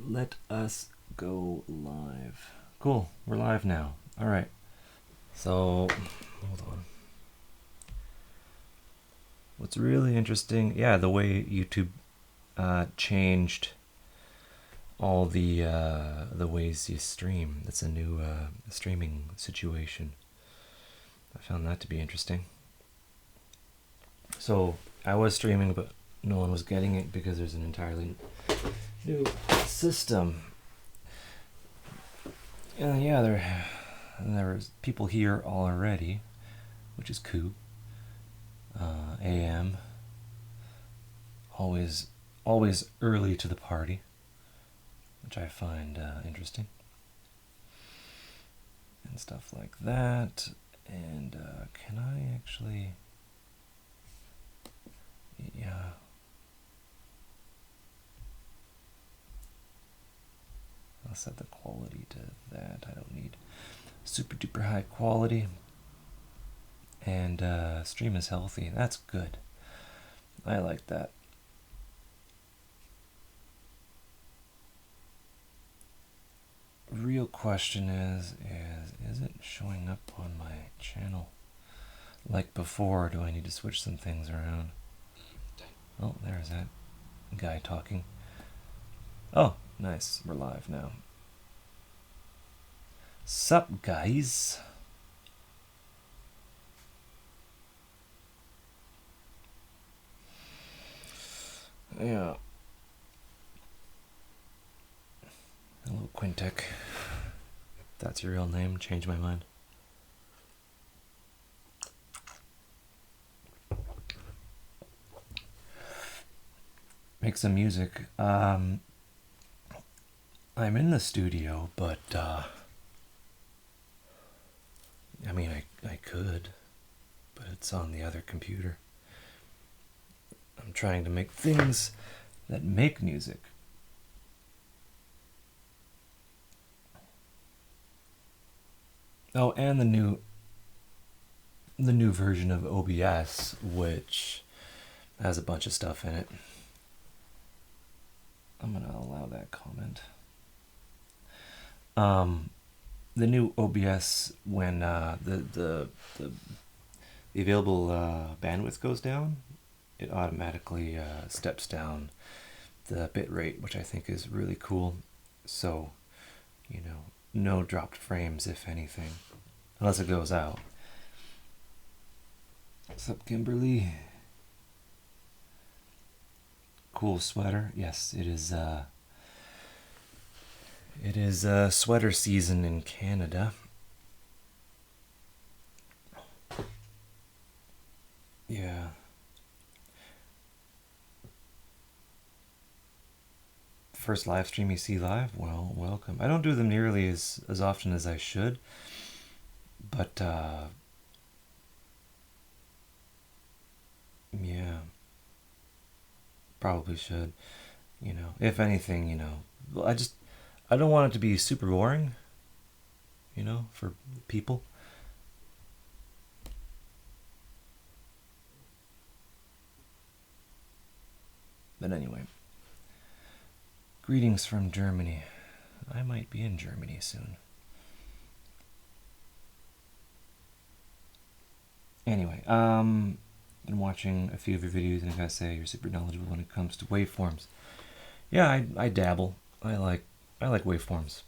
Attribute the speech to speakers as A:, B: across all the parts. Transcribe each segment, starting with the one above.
A: Let us go live. Cool, we're live now. All right. So, hold on. What's really interesting, yeah, the way YouTube changed all the ways you stream. That's a new streaming situation. I found that to be interesting. So I was streaming, but no one was getting it because there's an entirely new system. Yeah, there's people here already, which is cool. AM, always early to the party, which I find interesting, and stuff like that. And can I actually? Yeah. I'll set the quality to that. I don't need super duper high quality. And stream is healthy. That's good. I like that. Real question is it showing up on my channel like before, or do I need to switch some things around? Oh, there's that guy talking. Oh, nice. We're live now. Sup, guys? Yeah. Hello, Quintek. That's your real name. Change my mind. Make some music. I'm in the studio, but I mean, I could, but it's on the other computer. I'm trying to make things that make music. Oh, and the new version of OBS, which has a bunch of stuff in it. I'm gonna allow that comment. The new OBS, when the available bandwidth goes down, it automatically steps down the bit rate, which I think is really cool. So, you know, no dropped frames, if anything, unless it goes out. What's up, Kimberly? Cool sweater. Yes, it is. It is sweater season in Canada. Yeah. First live stream you see live? Well, welcome. I don't do them nearly as often as I should, but yeah, probably should. You know, if anything, you know, I don't want it to be super boring, you know, for people. But anyway, greetings from Germany. I might be in Germany soon. Anyway, been watching a few of your videos, and I gotta say, you're super knowledgeable when it comes to waveforms. Yeah, I dabble. I like waveforms.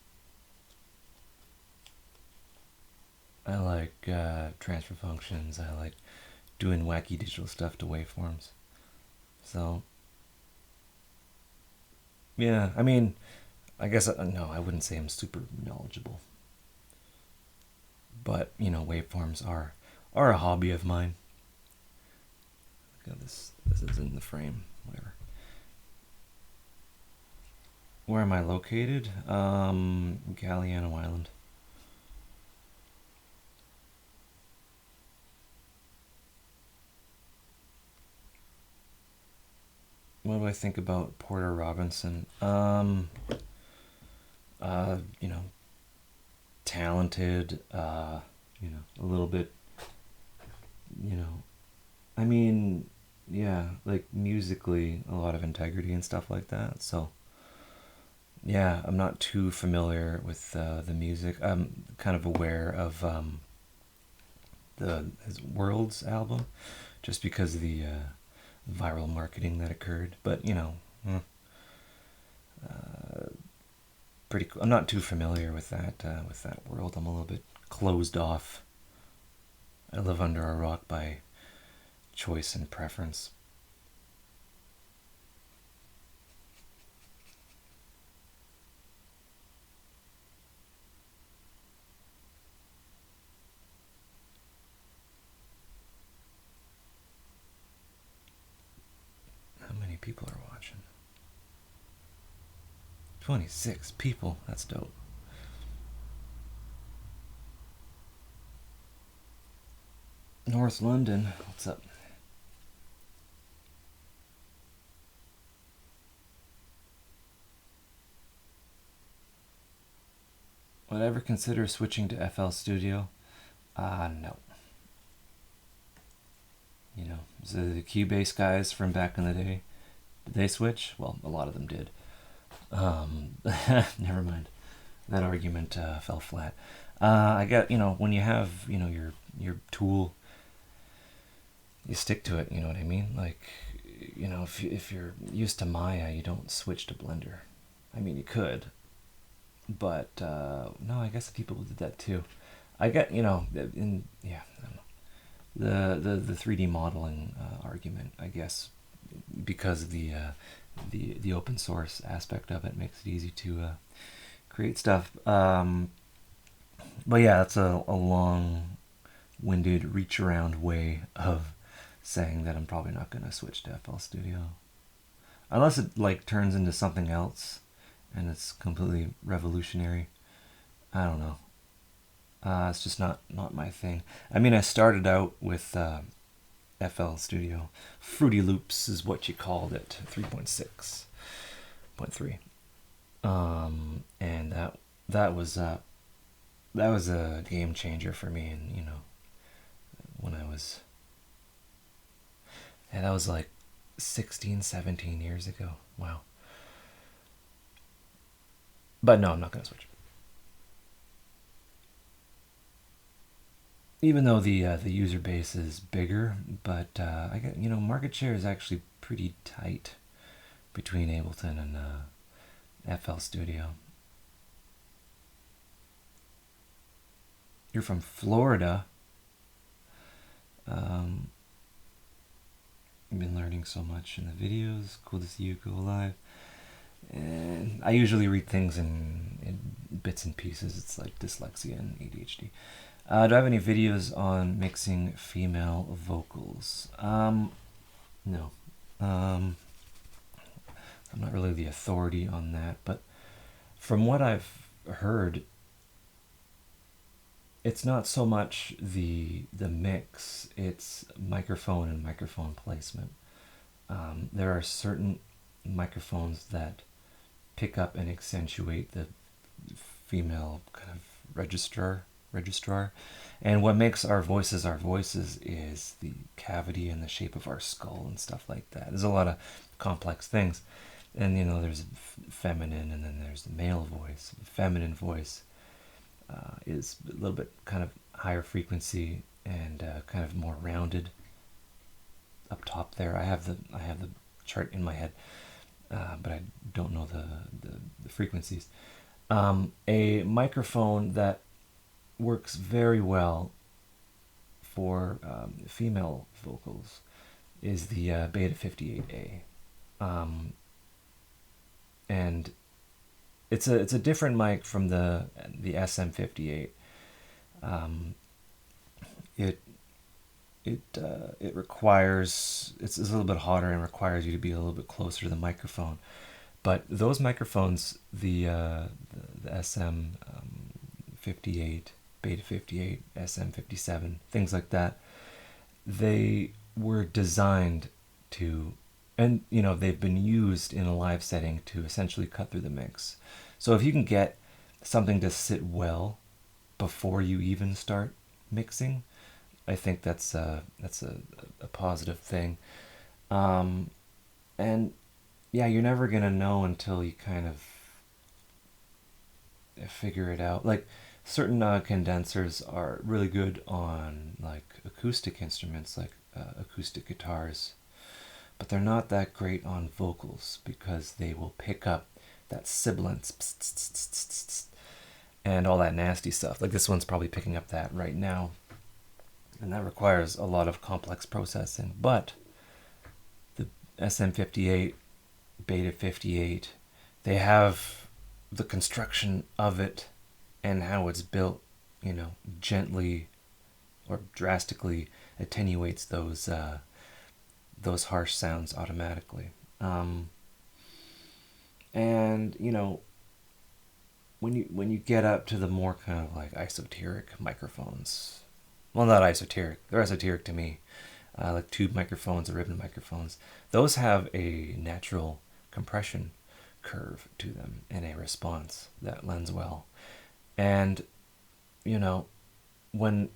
A: I like transfer functions. I like doing wacky digital stuff to waveforms. So, yeah, I mean, I guess, no, I wouldn't say I'm super knowledgeable. But, you know, waveforms are a hobby of mine. Look at this. This is in the frame. Whatever. Where am I located? Galliano Island. What do I think about Porter Robinson? You know, talented, you know, a little bit, you know, I mean, yeah, like musically, a lot of integrity and stuff like that. So, Yeah, I'm not too familiar with the music. I'm kind of aware of the his Worlds album, just because of the viral marketing that occurred. But pretty. Cool. I'm not too familiar with that world. I'm a little bit closed off. I live under a rock by choice and preference. How many people are watching? 26 people. That's dope. North London. What's up? Would I ever consider switching to FL Studio? No. So the Cubase guys from back in the day, did they switch? Well, a lot of them did. Never mind. That argument fell flat. I got when you have your tool, you stick to it. You know what I mean? Like if you're used to Maya, you don't switch to Blender. I mean, you could, but no, I guess people did that too. I got in yeah, I don't know. The 3D modeling argument, I guess, because of the open source aspect of it makes it easy to create stuff. But yeah, that's a long-winded reach around way of saying that I'm probably not going to switch to FL Studio unless it like turns into something else and it's completely revolutionary. I don't know. It's just not my thing. I mean, I started out with FL Studio. Fruity Loops is what you called it. 3.6.3. And that was a game changer for me. And when I was and that was like 16, 17 years ago. Wow. But no, I'm not gonna switch. Even though the user base is bigger, but I get market share is actually pretty tight between Ableton and FL Studio. You're from Florida. Um, you've been learning so much in the videos. Cool to see you go live. And I usually read things in bits and pieces. It's like dyslexia and ADHD. Do I have any videos on mixing female vocals? No. Um, I'm not really the authority on that, but from what I've heard, it's not so much the mix; it's microphone and microphone placement. There are certain microphones that pick up and accentuate the female kind of registrar, and what makes our voices is the cavity and the shape of our skull and stuff like that. There's a lot of complex things, and there's feminine, and then there's the male voice. The feminine voice is a little bit kind of higher frequency and kind of more rounded up top there. I have the chart in my head, but I don't know the frequencies. A microphone that works very well for female vocals is the Beta 58A, and it's a different mic from the SM58. Um, it it requires it's a little bit hotter and requires you to be a little bit closer to the microphone. But those microphones, the SM 58, Beta 58, SM 57, things like that, they were designed to, and they've been used in a live setting to essentially cut through the mix. So if you can get something to sit well before you even start mixing, I think that's a positive thing. Um, and yeah, you're never gonna know until you kind of figure it out. Like certain condensers are really good on like acoustic instruments, like acoustic guitars, but they're not that great on vocals because they will pick up that sibilance and all that nasty stuff. Like this one's probably picking up that right now, and that requires a lot of complex processing. But the SM58, Beta 58, they have the construction of it and how it's built, gently or drastically attenuates those harsh sounds automatically. And when you get up to the more kind of like esoteric microphones, well, not esoteric, they're esoteric to me, like tube microphones or ribbon microphones, those have a natural compression curve to them and a response that lends well. And when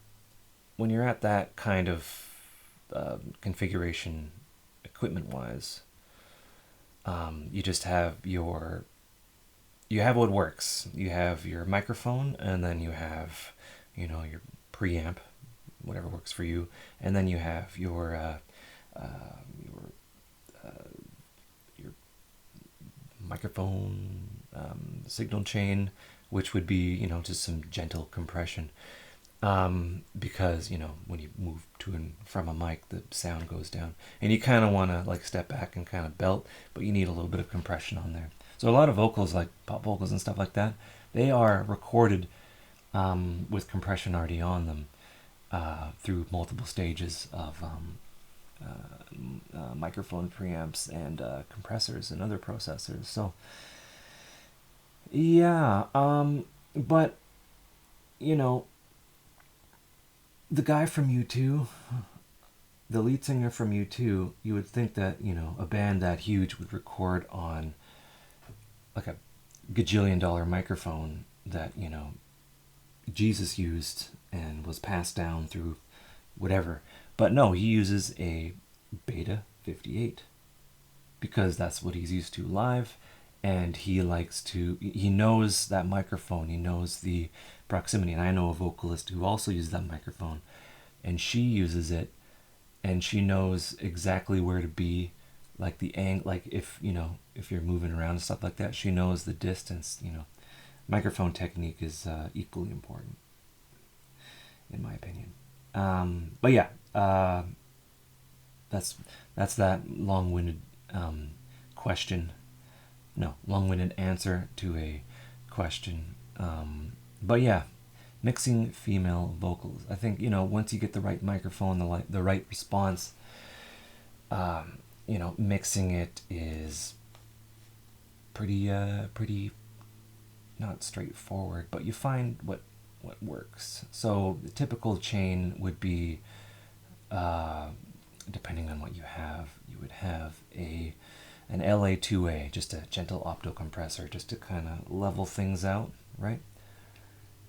A: you're at that kind of configuration equipment wise, you just have what works. You have your microphone, and then you have your preamp, whatever works for you, and then you have your microphone signal chain, which would be just some gentle compression, because when you move to and from a mic, the sound goes down, and you kind of want to like step back and kind of belt, but you need a little bit of compression on there. So a lot of vocals, like pop vocals and stuff like that, they are recorded with compression already on them through multiple stages of microphone preamps and compressors and other processors. So yeah, but the guy from U2, the lead singer from U2, you would think that a band that huge would record on like a gajillion-dollar microphone that Jesus used and was passed down through whatever. But no, he uses a Beta 58 because that's what he's used to live, and he knows that microphone, he knows the proximity. And I know a vocalist who also uses that microphone, and she uses it, and she knows exactly where to be, like the angle, like if you're moving around and stuff like that, she knows the distance. Microphone technique is equally important, in my opinion. But yeah, that's that long-winded long-winded answer to a question. But yeah, mixing female vocals. I think once you get the right microphone, the right response, mixing it is pretty not straightforward, but you find what works. So the typical chain would be, depending on what you would have an LA2A, just a gentle opto compressor, just to kind of level things out, right?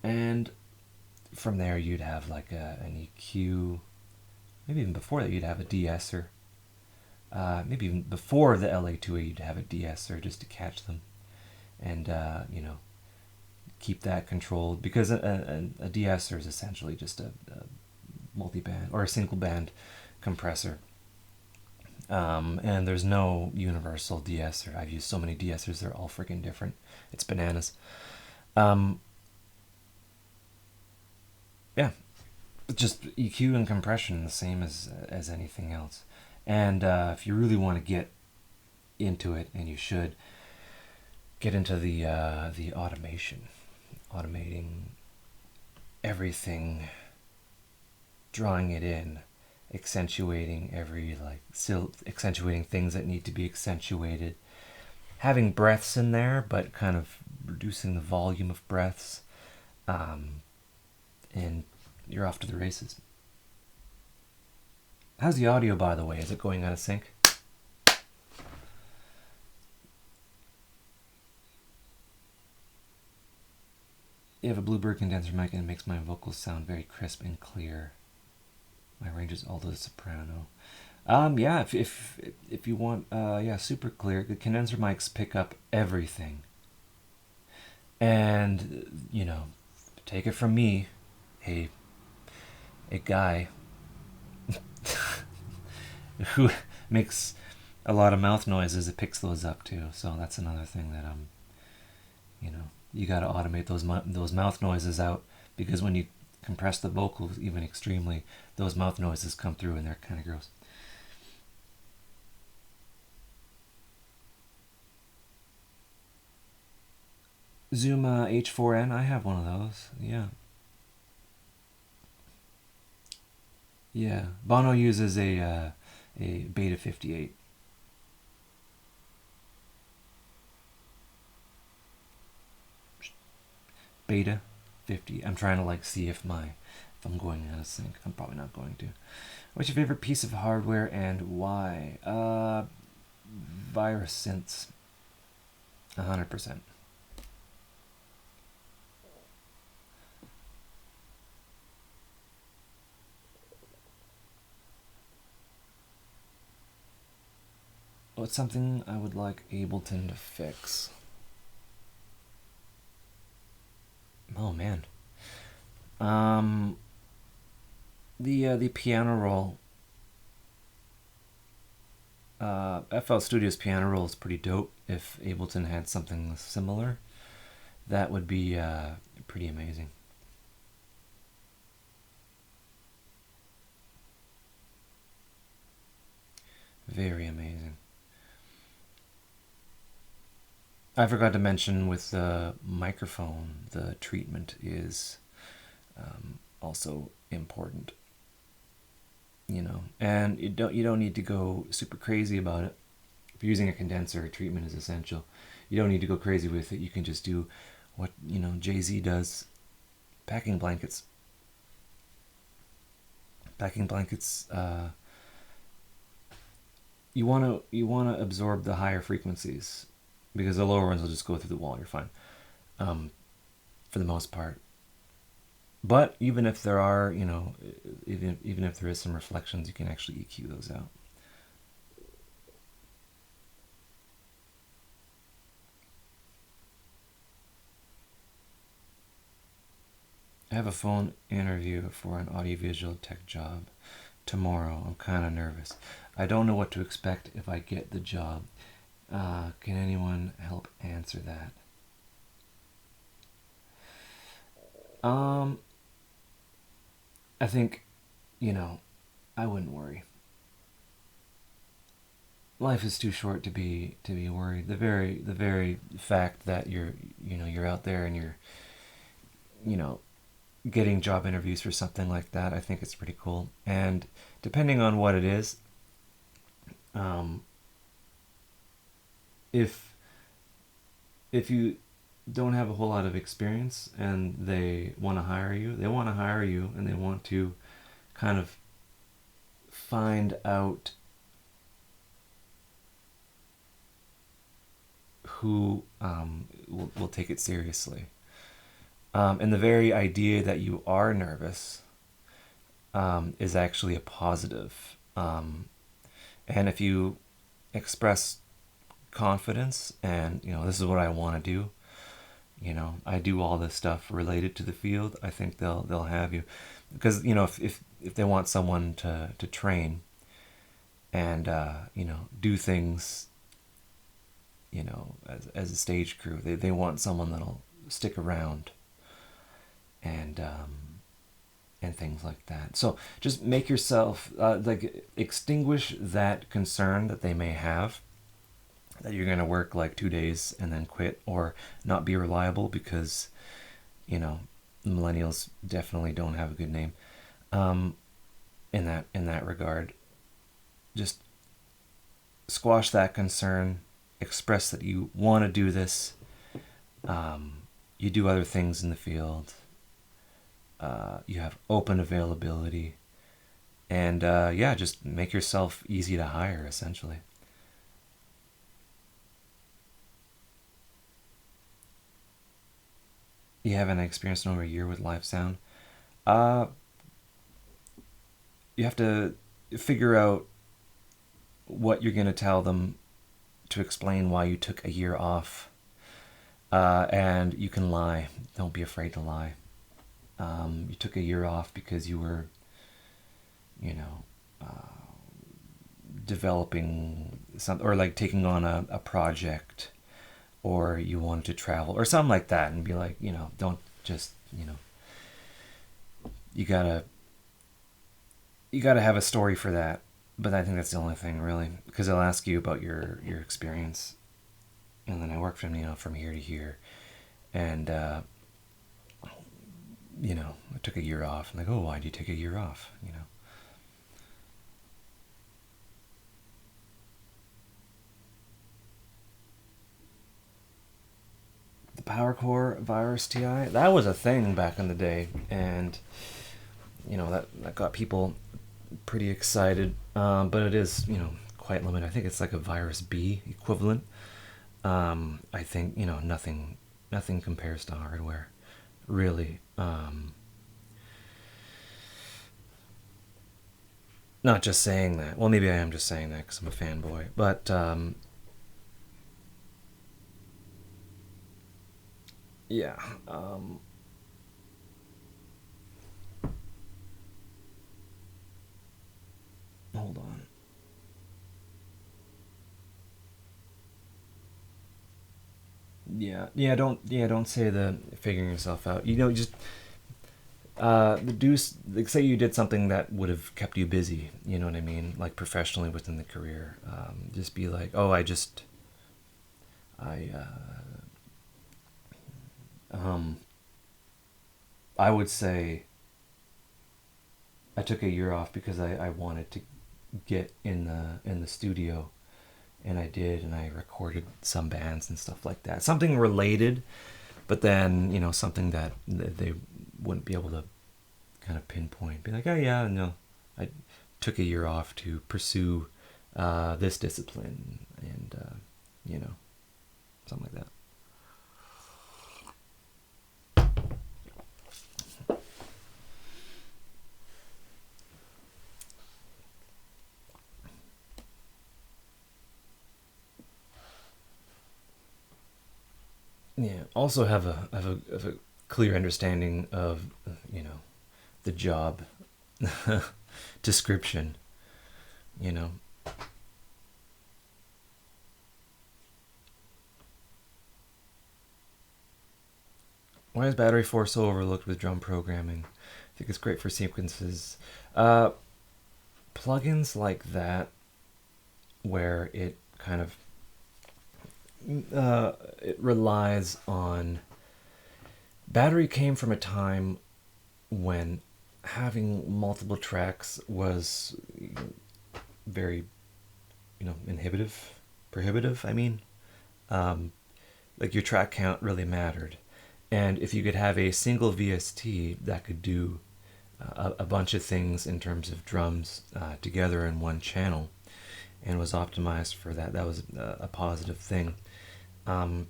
A: And from there you'd have like an EQ. Maybe even before that you'd have a de-esser. Maybe even before the LA2A you'd have a de-esser just to catch them, and keep that controlled, because a de-esser is essentially just a multi-band or a single band compressor. And there's no universal de-esser. I've used so many de-essers, they're all freaking different. It's bananas. Yeah, just EQ and compression, the same as anything else. And if you really want to get into it, and you should, get into the automation, automating everything, drawing it in, accentuating accentuating things that need to be accentuated, having breaths in there, but kind of reducing the volume of breaths, and you're off to the races. How's the audio, by the way? Is it going out of sync? You have a Bluebird condenser mic, and it makes my vocals sound very crisp and clear. My range is alto to soprano. Yeah, if you want, super clear. The condenser mics pick up everything. And, take it from me, a, a guy who makes a lot of mouth noises, it picks those up too. So that's another thing that you got to automate those mouth noises out, because when you compress the vocals even extremely, those mouth noises come through and they're kind of gross. Zoom H4n, I have one of those. Yeah. Yeah. Bono uses a Beta 58. Beta 50. I'm trying to see if I'm going out of sync. I'm probably not going to. What's your favorite piece of hardware and why? Virus Synths. 100%. What's something I would like Ableton to fix? Oh man. Um, the piano roll. FL Studio's piano roll is pretty dope. If Ableton had something similar, that would be pretty amazing. Very amazing. I forgot to mention with the microphone, the treatment is also important. And you don't need to go super crazy about it. If you're using a condenser, treatment is essential. You don't need to go crazy with it. You can just do what Jay-Z does: packing blankets. Packing blankets. You want to absorb the higher frequencies, because the lower ones will just go through the wall. You're fine, for the most part. But even if there are, even if there is some reflections, you can actually EQ those out. I have a phone interview for an audiovisual tech job tomorrow. I'm kind of nervous. I don't know what to expect if I get the job. Can anyone help answer that? Um, I think, I wouldn't worry. Life is too short to be worried. The very fact that you're out there and you're you know getting job interviews for something like that, I think it's pretty cool. And depending on what it is, um, if if you don't have a whole lot of experience and they want to hire you, and they want to kind of find out who will take it seriously. And the very idea that you are nervous is actually a positive. And if you express confidence and, this is what I want to do, I do all this stuff related to the field, I think they'll have you. Because, if they want someone to train and, do things, as a stage crew, they want someone that'll stick around and things like that. So just make yourself extinguish that concern that they may have, that you're going to work like 2 days and then quit or not be reliable, because you know millennials definitely don't have a good name in that regard. Just squash that concern, express that you want to do this. You do other things in the field. You have open availability, and yeah, just make yourself easy to hire, essentially. You haven't experienced in over a year with live sound. Uh, you have to figure out what you're going to tell them to explain why you took a year off. And you can lie. Don't be afraid to lie. You took a year off because you were, you know, developing something, or like taking on a project, or you wanted to travel or something like that, and be like, don't just, you gotta you gotta have a story for that. But I think that's the only thing really, because they'll ask you about your experience, and then I work from from here to here, and I took a year off. I'm like, oh, why do you take a year off? The Power Core Virus TI, that was a thing back in the day, and that got people pretty excited. But it is quite limited. I think it's like a Virus B equivalent. I think nothing compares to hardware, really. Not just saying that. Well, maybe I am just saying that because I'm a fanboy. But yeah. Hold on. Don't say the figuring yourself out. Just the deuce. Like, say you did something that would have kept you busy. You know what I mean? Like professionally within the career. Just be like, oh, I um, I would say I took a year off because I wanted to get in the studio, and I did, and I recorded some bands and stuff like that. Something related, but then something that they wouldn't be able to kind of pinpoint. Be like, oh yeah, no, I took a year off to pursue this discipline, and something like that. Yeah. Also have a clear understanding of the job description. You know. Why is Battery 4 so overlooked with drum programming? I think it's great for sequences. Uh, Plugins like that, where it kind of it relies on. Battery came from a time when having multiple tracks was very inhibitive, prohibitive. I mean, um, like your track count really mattered, and if you could have a single VST that could do a bunch of things in terms of drums together in one channel, and was optimized for that, that was a positive thing. Um,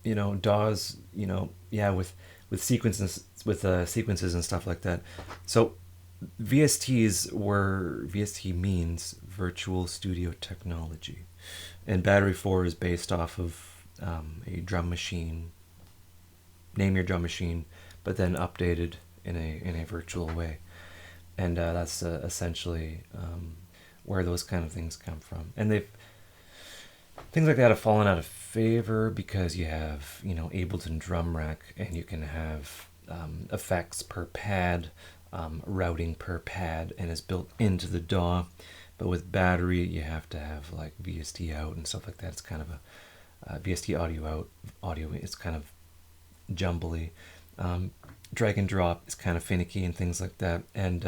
A: DAWs, yeah, with sequences and stuff like that. So VST means Virtual Studio Technology, and Battery 4 is based off of a drum machine. Name your drum machine, but then updated in a virtual way, and that's essentially where those kind of things come from. And things like that have fallen out of favor because you have Ableton Drum Rack, and you can have effects per pad, routing per pad, and it's built into the DAW. But with Battery, you have to have like VST out and stuff like that. It's kind of a VST audio out, audio. It's kind of jumbly. Drag and drop is kind of finicky and things like that. And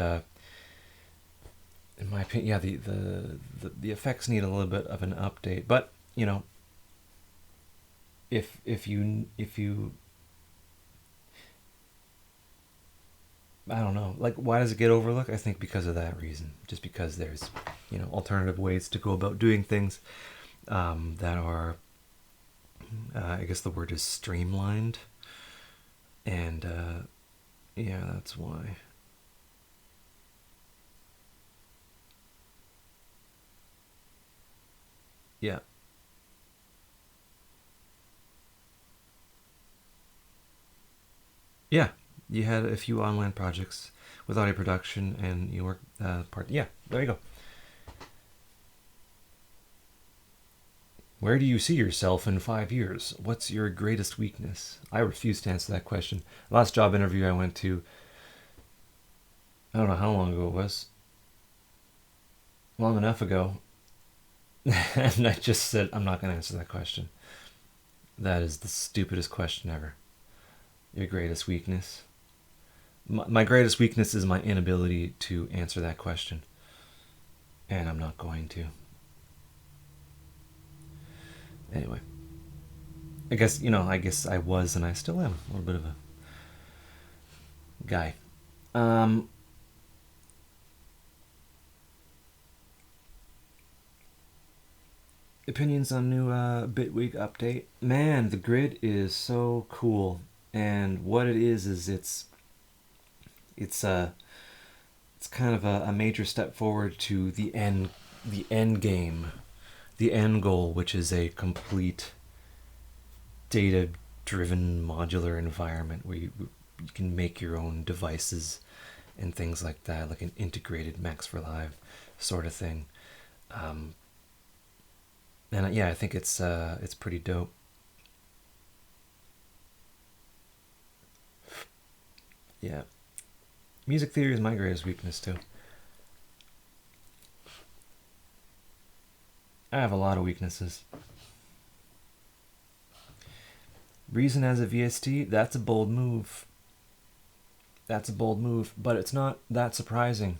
A: in my opinion, yeah, the effects need a little bit of an update. But if you I don't know, like, why does it get overlooked? I think because of that reason, just because there's alternative ways to go about doing things that are I guess the word is streamlined, and yeah, that's why. Yeah. Yeah, you had a few online projects with audio production, and you worked part. Yeah, there you go. Where do you see yourself in 5 years? What's your greatest weakness? I refuse to answer that question. Last job interview I went to, I don't know how long ago it was. Long enough ago. And I just said, I'm not going to answer that question. That is the stupidest question ever. Your greatest weakness? My greatest weakness is my inability to answer that question. And I'm not going to. Anyway. I guess I was and I still am a little bit of a guy. Opinions on new Bitweek update. Man, the grid is so cool. And what it is it's kind of a major step forward to the end game, the end goal, which is a complete data driven modular environment where you can make your own devices and things like that, like an integrated Max for Live sort of thing. And yeah, I think it's pretty dope. Yeah, music theory is my greatest weakness too. I have a lot of weaknesses. Reason as a VST, that's a bold move. That's a bold move, but it's not that surprising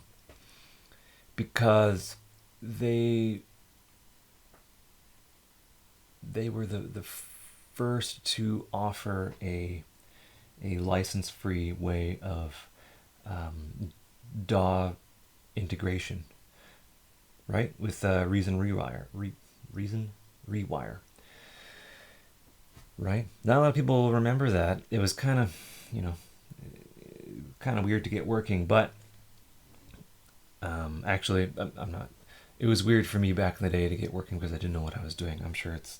A: because they were the first to offer a license-free way of DAW integration, right? With Reason Rewire, Reason Rewire, right? Not a lot of people remember that. It was kind of, kind of weird to get working, but actually, I'm not. It was weird for me back in the day to get working because I didn't know what I was doing. I'm sure it's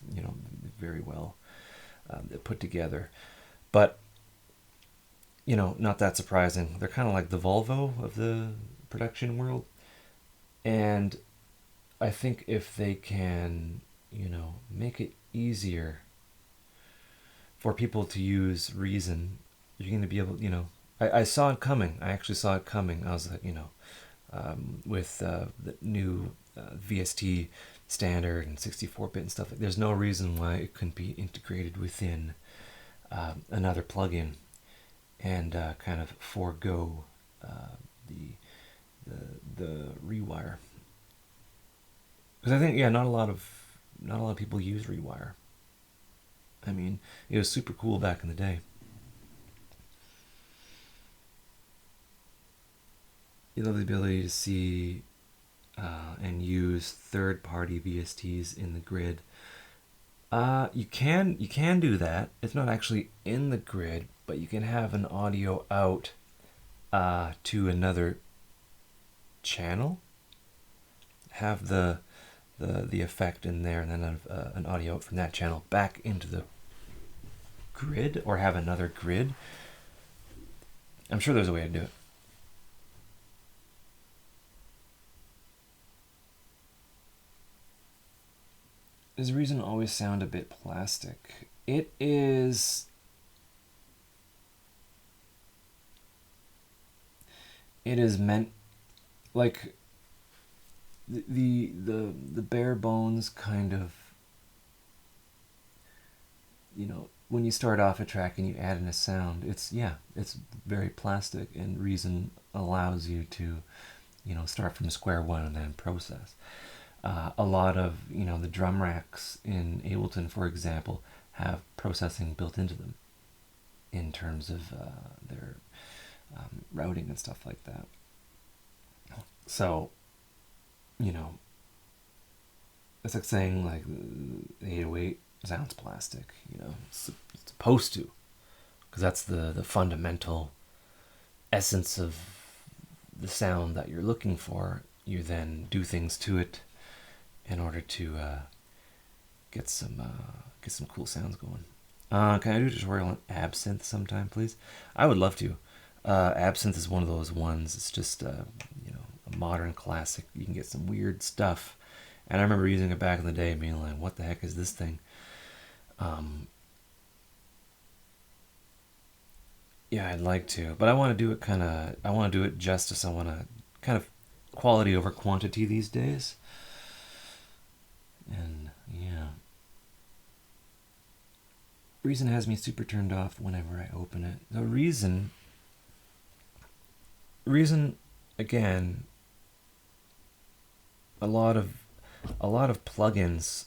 A: very well put together, but not that surprising. They're kind of like the Volvo of the production world, and I think if they can, make it easier for people to use Reason, you're going to be able, I saw it coming. I actually saw it coming. I was like, with the new VST standard and 64-bit and stuff. There's no reason why it couldn't be integrated within another plugin and kind of forego the rewire. Because I think not a lot of people use rewire. I mean, it was super cool back in the day. You love the ability to see and use third-party VSTs in the grid. You can do that. It's not actually in the grid, but you can have an audio out to another channel. Have the effect in there, and then an audio out from that channel back into the grid, or have another grid. I'm sure there's a way to do it. Does Reason always sound a bit plastic? It is. It is meant like the bare bones kind of, when you start off a track and you add in a sound, it's very plastic, and Reason allows you to start from square one and then process. A lot of the drum racks in Ableton, for example, have processing built into them in terms of their routing and stuff like that. So, it's like saying like 808 sounds plastic. It's supposed to, because that's the fundamental essence of the sound that you're looking for. You then do things to it in order to get some cool sounds going. Can I do a tutorial on Absinthe sometime, please? I would love to. Absinthe is one of those ones. It's just you know, a modern classic. You can get some weird stuff, and I remember using it back in the day, being like, "What the heck is this thing?" Um, yeah, I'd like to, but I want to do it kind of. I want to do it justice. I want to kind of quality over quantity these days, and yeah. Reason has me super turned off whenever I open it. The reason again, a lot of plugins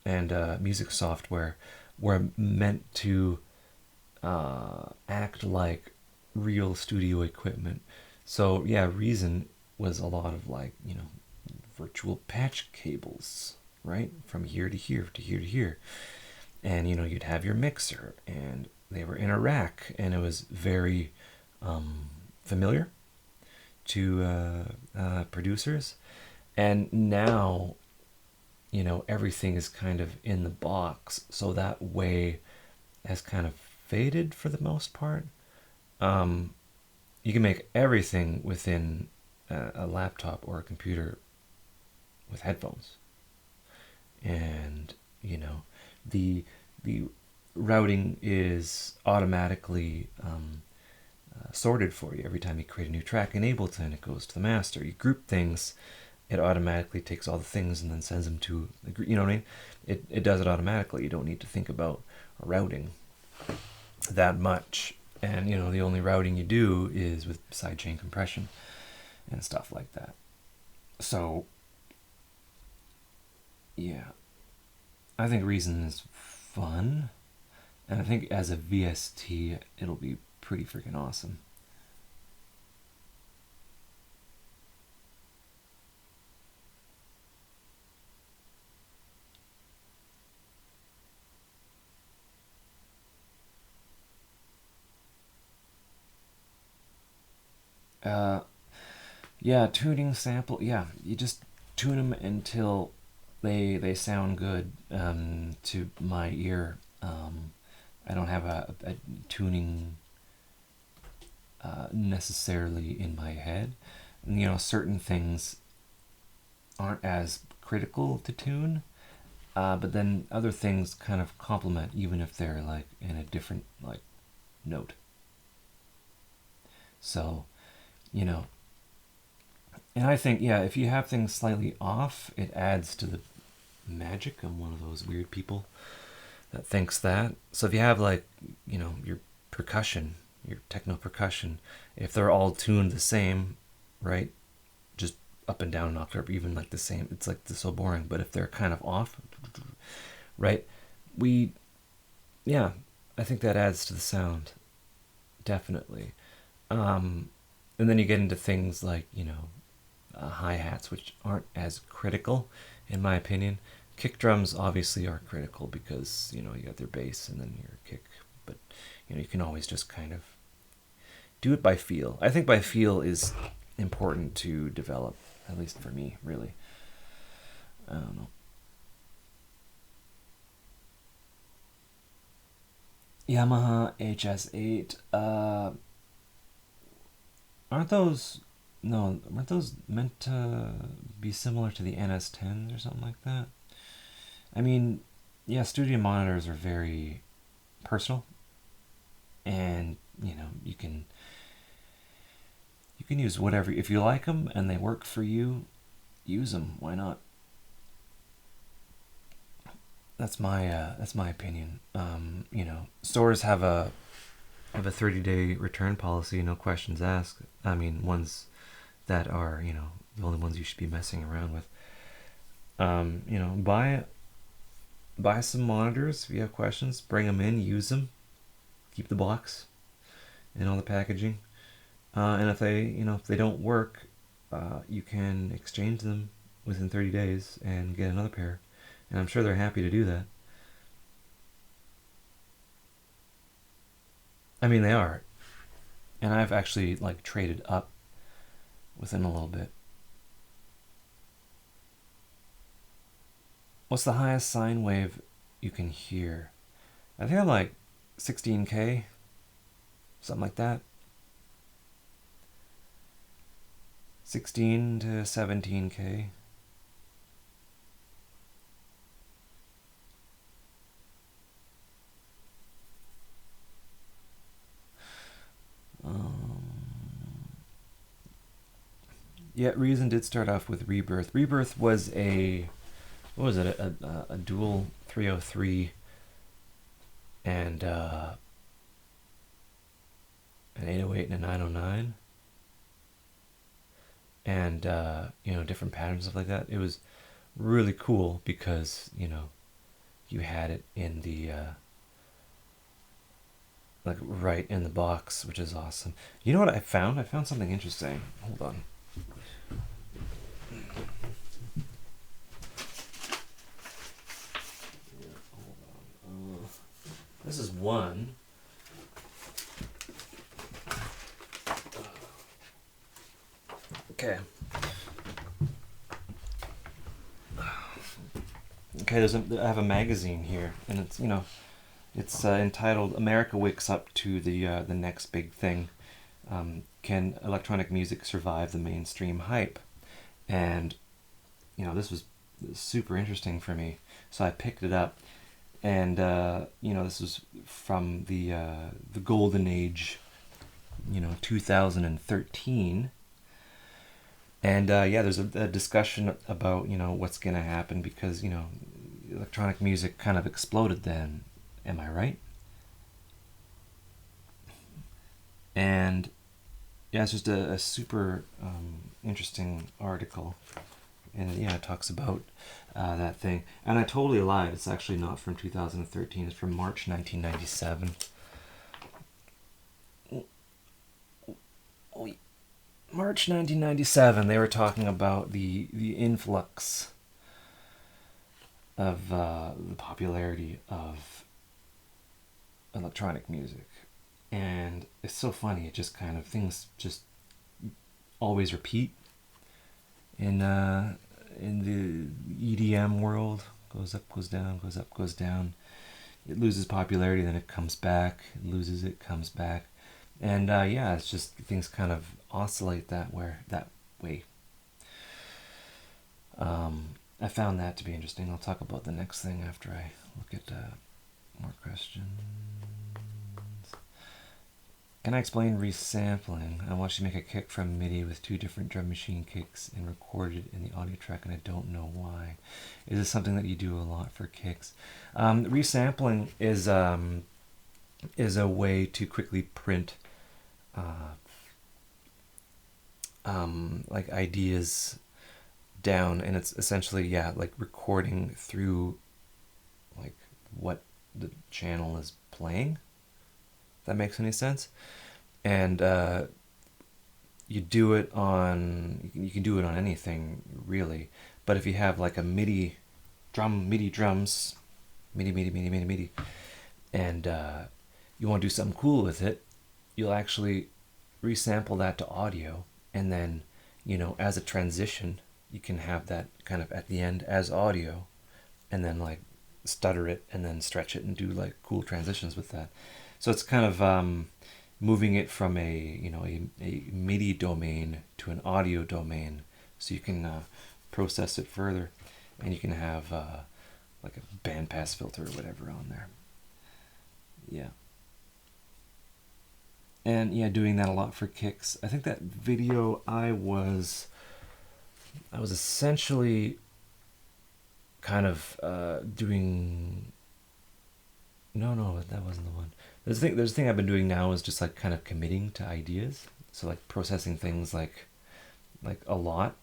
A: and music software were meant to act like real studio equipment. So yeah, Reason was a lot of like, you know, virtual patch cables, right, from here to here to here to here, and you know, you'd have your mixer, and they were in a rack, and it was very familiar to producers. And now, you know, everything is kind of in the box, so that way has kind of faded for the most part. Um, you can make everything within a laptop or a computer with headphones, and you know, the the routing is automatically sorted for you every time you create a new track in Ableton. It goes to the master. You group things, it automatically takes all the things and then sends them to the, you know what I mean? It does it automatically. You don't need to think about routing that much. And you know, the only routing you do is with sidechain compression and stuff like that. So yeah, I think Reason is fun, and I think as a VST it'll be pretty freaking awesome. Uh, yeah, tuning sample. Yeah, you just tune them until they sound good to my ear. I don't have a tuning necessarily in my head. And, you know, certain things aren't as critical to tune, but then other things kind of complement, even if they're like in a different like note. So, you know, and I think, yeah, if you have things slightly off, it adds to the magic. I'm one of those weird people that thinks that. So if you have like, you know, your percussion, your techno percussion, if they're all tuned the same, right? Just up and down an octave, even like the same, it's like so boring. But if they're kind of off, right? We, yeah, I think that adds to the sound, definitely. Um, and then you get into things like, you know, hi-hats, which aren't as critical, in my opinion. Kick drums obviously are critical because, you know, you got their bass and then your kick, but you know, you can always just kind of do it by feel. I think by feel is important to develop, at least for me, really. I don't know. Yamaha HS8. Aren't those no? Aren't those meant to be similar to the NS10s or something like that? I mean, yeah, studio monitors are very personal, and you know, you can use whatever if you like them and they work for you. Use them. Why not? That's my opinion. You know, stores have a 30-day return policy, no questions asked. I mean, ones that are, you know, the only ones you should be messing around with. You know, buy some monitors if you have questions. Bring them in, use them, keep the box and all the packaging. And if they, you know, if they don't work, you can exchange them within 30 days and get another pair. And I'm sure they're happy to do that. I mean, they are. And I've actually like traded up within a little bit. What's the highest sine wave you can hear. I think I'm like 16K, something like that. 16 to 17K. Yeah, Reason did start off with Rebirth. Rebirth was what was it, a dual 303 and an 808 and a 909, and different patterns, stuff like that. It was really cool because you had it in the like right in the box, which is awesome. You know what I found? I found something interesting. Hold on. This is one. Okay. Okay, I have a magazine here, and it's entitled "America Wakes Up to the Next Big Thing." Can electronic music survive the mainstream hype? And this was super interesting for me, so I picked it up, and this was from the golden age, 2013. And yeah, there's a discussion about what's gonna happen because electronic music kind of exploded then. Am I right? And yeah, it's just a super interesting article, and yeah, it talks about that thing. And I totally lied. It's actually not from 2013. It's from March 1997. March 1997. They were talking about the influx of the popularity of electronic music, and it's so funny. It just kind of things just always repeat in the EDM world. Goes up, goes down, goes up, goes down. It loses popularity, then it comes back. It loses it, comes back, and yeah, it's just things kind of oscillate that way. I found that to be interesting. I'll talk about the next thing after I look at more questions. Can I explain resampling? I want you to make a kick from MIDI with two different drum machine kicks and record it in the audio track, and I don't know why. Is this something that you do a lot for kicks? Resampling is a way to quickly print like ideas down, and it's essentially like recording through like what the channel is playing. If that makes any sense. And you can do it on anything really, but if you have like a MIDI drums, MIDI, and you want to do something cool with it, you'll actually resample that to audio, and then as a transition you can have that kind of at the end as audio, and then like stutter it and then stretch it and do like cool transitions with that. So it's kind of moving it from a MIDI domain to an audio domain, so you can process it further, and you can have like a bandpass filter or whatever on there. Yeah. And yeah, doing that a lot for kicks. I think that video I was essentially kind of doing. No, that wasn't the one. There's a thing I've been doing now is just like kind of committing to ideas. So like processing things like a lot,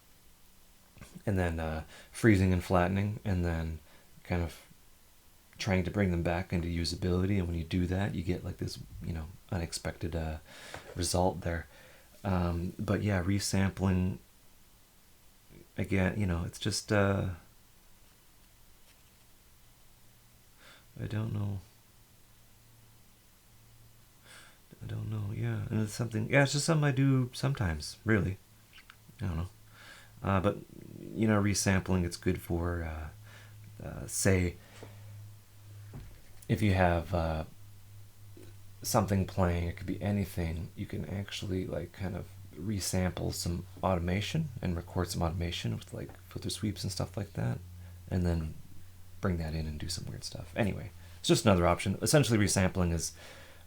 A: and then freezing and flattening, and then kind of trying to bring them back into usability. And when you do that, you get like this unexpected result there. But yeah, resampling again, it's just I don't know. Yeah, and it's something. Yeah, it's just something I do sometimes. Really, I don't know. But resampling, it's good for say if you have something playing, it could be anything, you can actually like kind of resample some automation and record some automation with like filter sweeps and stuff like that, and then bring that in and do some weird stuff. Anyway, it's just another option. Essentially, resampling is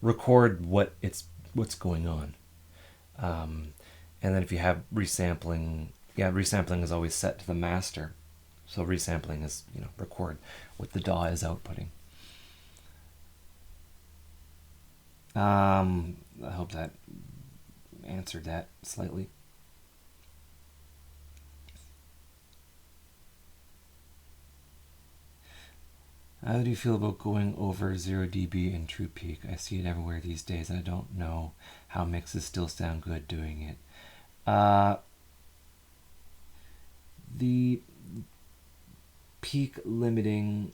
A: record what's going on, and then if you have resampling, yeah, resampling is always set to the master. So resampling is, record what the DAW is outputting. I hope that answered that slightly. How do you feel about going over 0 dB in True Peak? I see it everywhere these days, and I don't know how mixes still sound good doing it. The peak limiting,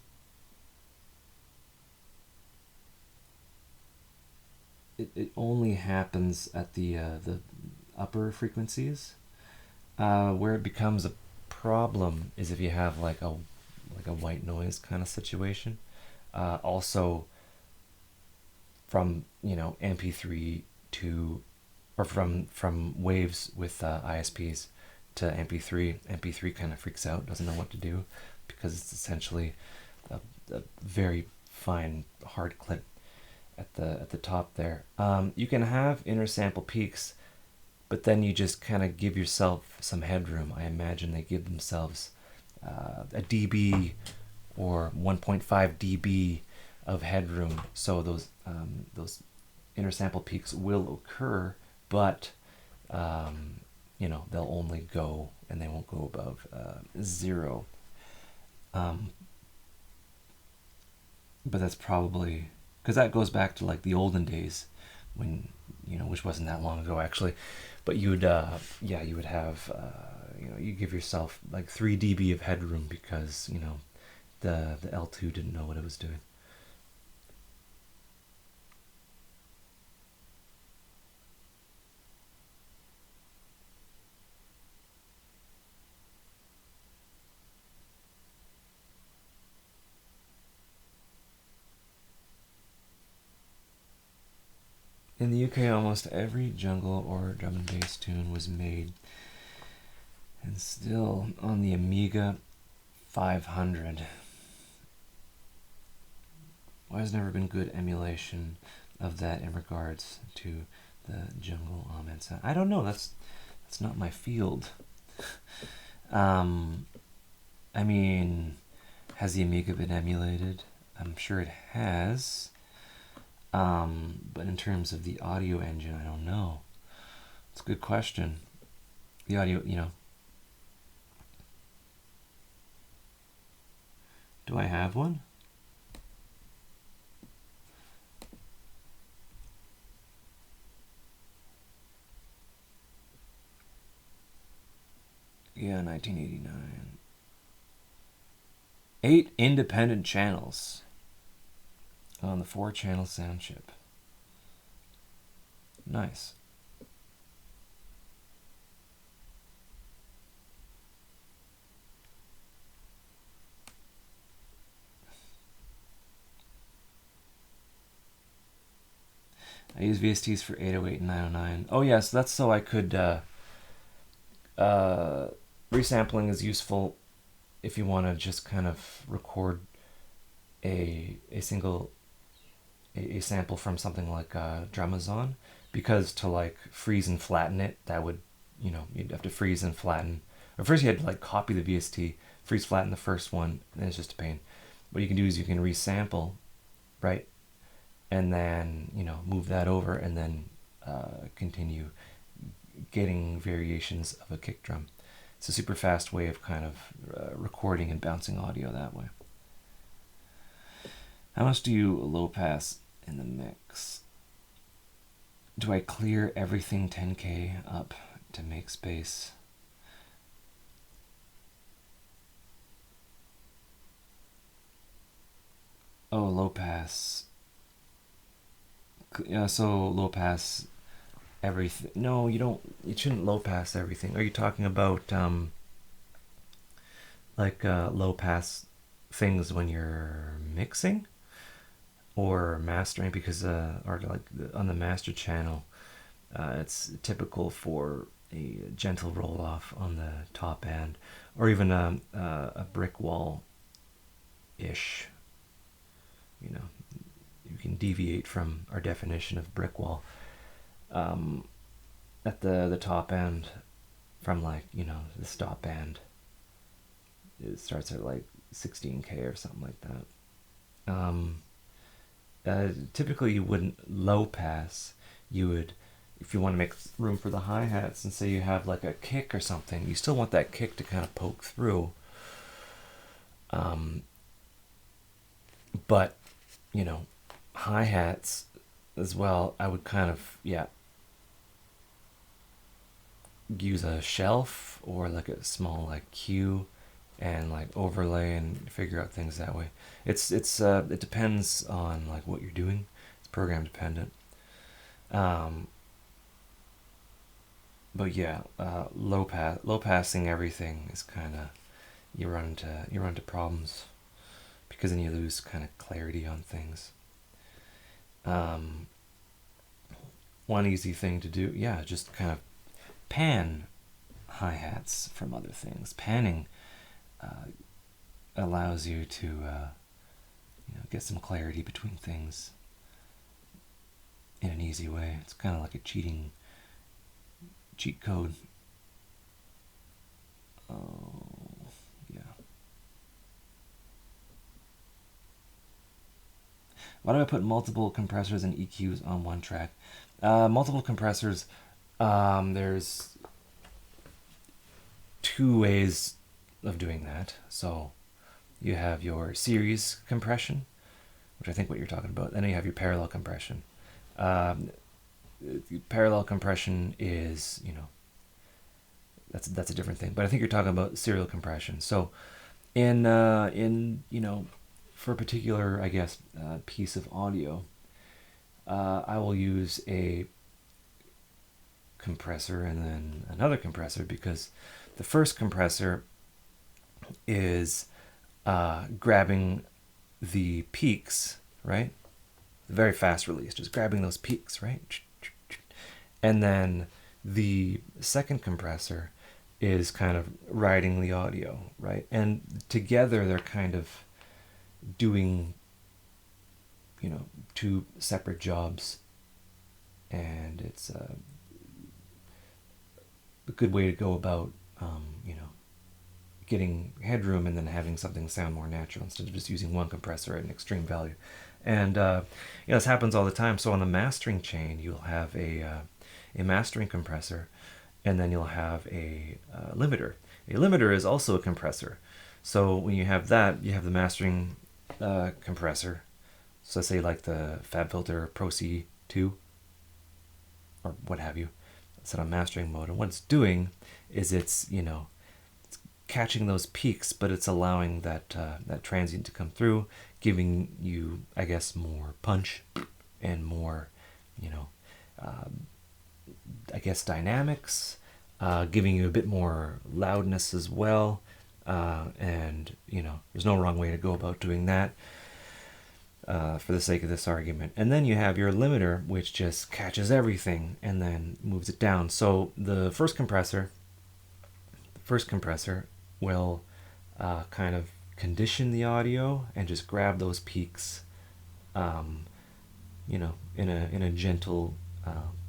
A: it only happens at the upper frequencies. Where it becomes a problem is if you have like a white noise kind of situation. Also, from MP3 to, or from waves with ISPs to MP3. MP3 kind of freaks out, doesn't know what to do, because it's essentially a very fine hard clip at the top there. You can have inner sample peaks, but then you just kind of give yourself some headroom. I imagine they give themselves a dB or 1.5 dB of headroom, so those inner sample peaks will occur, but they'll only go, and they won't go above 0. But that's probably because that goes back to like the olden days, when which wasn't that long ago actually, but you would have you give yourself like 3 dB of headroom, because the L2 didn't know what it was doing. In the UK, almost every jungle or drum and bass tune was made, and still on the Amiga 500. Why has never been good emulation of that in regards to the jungle Ahmed sound? I don't know. That's not my field. I mean, has the Amiga been emulated? I'm sure it has. But in terms of the audio engine, I don't know. It's a good question. The audio, do I have one? Yeah, 1989. 8 independent channels on the 4-channel sound chip. Nice. I use VSTs for 808 and 909. Oh yeah, so that's so I could resampling is useful if you want to just kind of record a single sample from something like Dramazon, because to like freeze and flatten it, that would you'd have to freeze and flatten, or first you had to like copy the VST, freeze flatten the first one, and it's just a pain. What you can do is you can resample, right, and then move that over, and then continue getting variations of a kick drum. It's a super fast way of kind of recording and bouncing audio that way. How much do you low pass in the mix? Do I clear everything 10K up to make space? Oh, low pass. Yeah, so low pass everything. No, you don't. You shouldn't low pass everything. Are you talking about low pass things when you're mixing? or mastering, because or like on the master channel, it's typical for a gentle roll off on the top end, or even a brick wall ish. You know, you can deviate from our definition of brick wall at the top end, from like, you know, the stop band. It starts at like 16K or something like that. Typically, you wouldn't low pass. You would, if you want to make room for the hi hats, and say you have like a kick or something, you still want that kick to kind of poke through. But you know, hi hats as well, I would kind of, yeah, use a shelf or like a small like cue and like overlay and figure out things that way. It depends on like what you're doing. It's program dependent. Um, but yeah, low passing everything is kind of, you run into problems, because then you lose kind of clarity on things. Um, One easy thing to do, yeah, just kind of pan hi hats from other things. Panning uh, allows you to get some clarity between things in an easy way. It's kind of like a cheat code. Oh, yeah. Why do I put multiple compressors and EQs on one track? Multiple compressors. There's two ways of doing that. So you have your series compression, which I think what you're talking about. Then you have your parallel compression. Um, Parallel compression is, that's a different thing. But I think you're talking about serial compression. So in for a particular, I guess, piece of audio, I will use a compressor and then another compressor, because the first compressor is grabbing the peaks, right? The very fast release, just grabbing those peaks, right? And then the second compressor is kind of riding the audio, right? And together they're kind of doing, two separate jobs. And it's a good way to go about, getting headroom and then having something sound more natural, instead of just using one compressor at an extreme value. And this happens all the time. So on the mastering chain, you'll have a mastering compressor, and then you'll have a limiter. A limiter is also a compressor. So when you have that, you have the mastering compressor. So say like the FabFilter Pro C2 or what have you. It's on mastering mode, and what it's doing is it's catching those peaks, but it's allowing that transient to come through, giving you, I guess, more punch and more, I guess, dynamics, giving you a bit more loudness as well. And there's no wrong way to go about doing that, for the sake of this argument. And then you have your limiter, which just catches everything and then moves it down. So the first compressor will kind of condition the audio and just grab those peaks, in a gentle,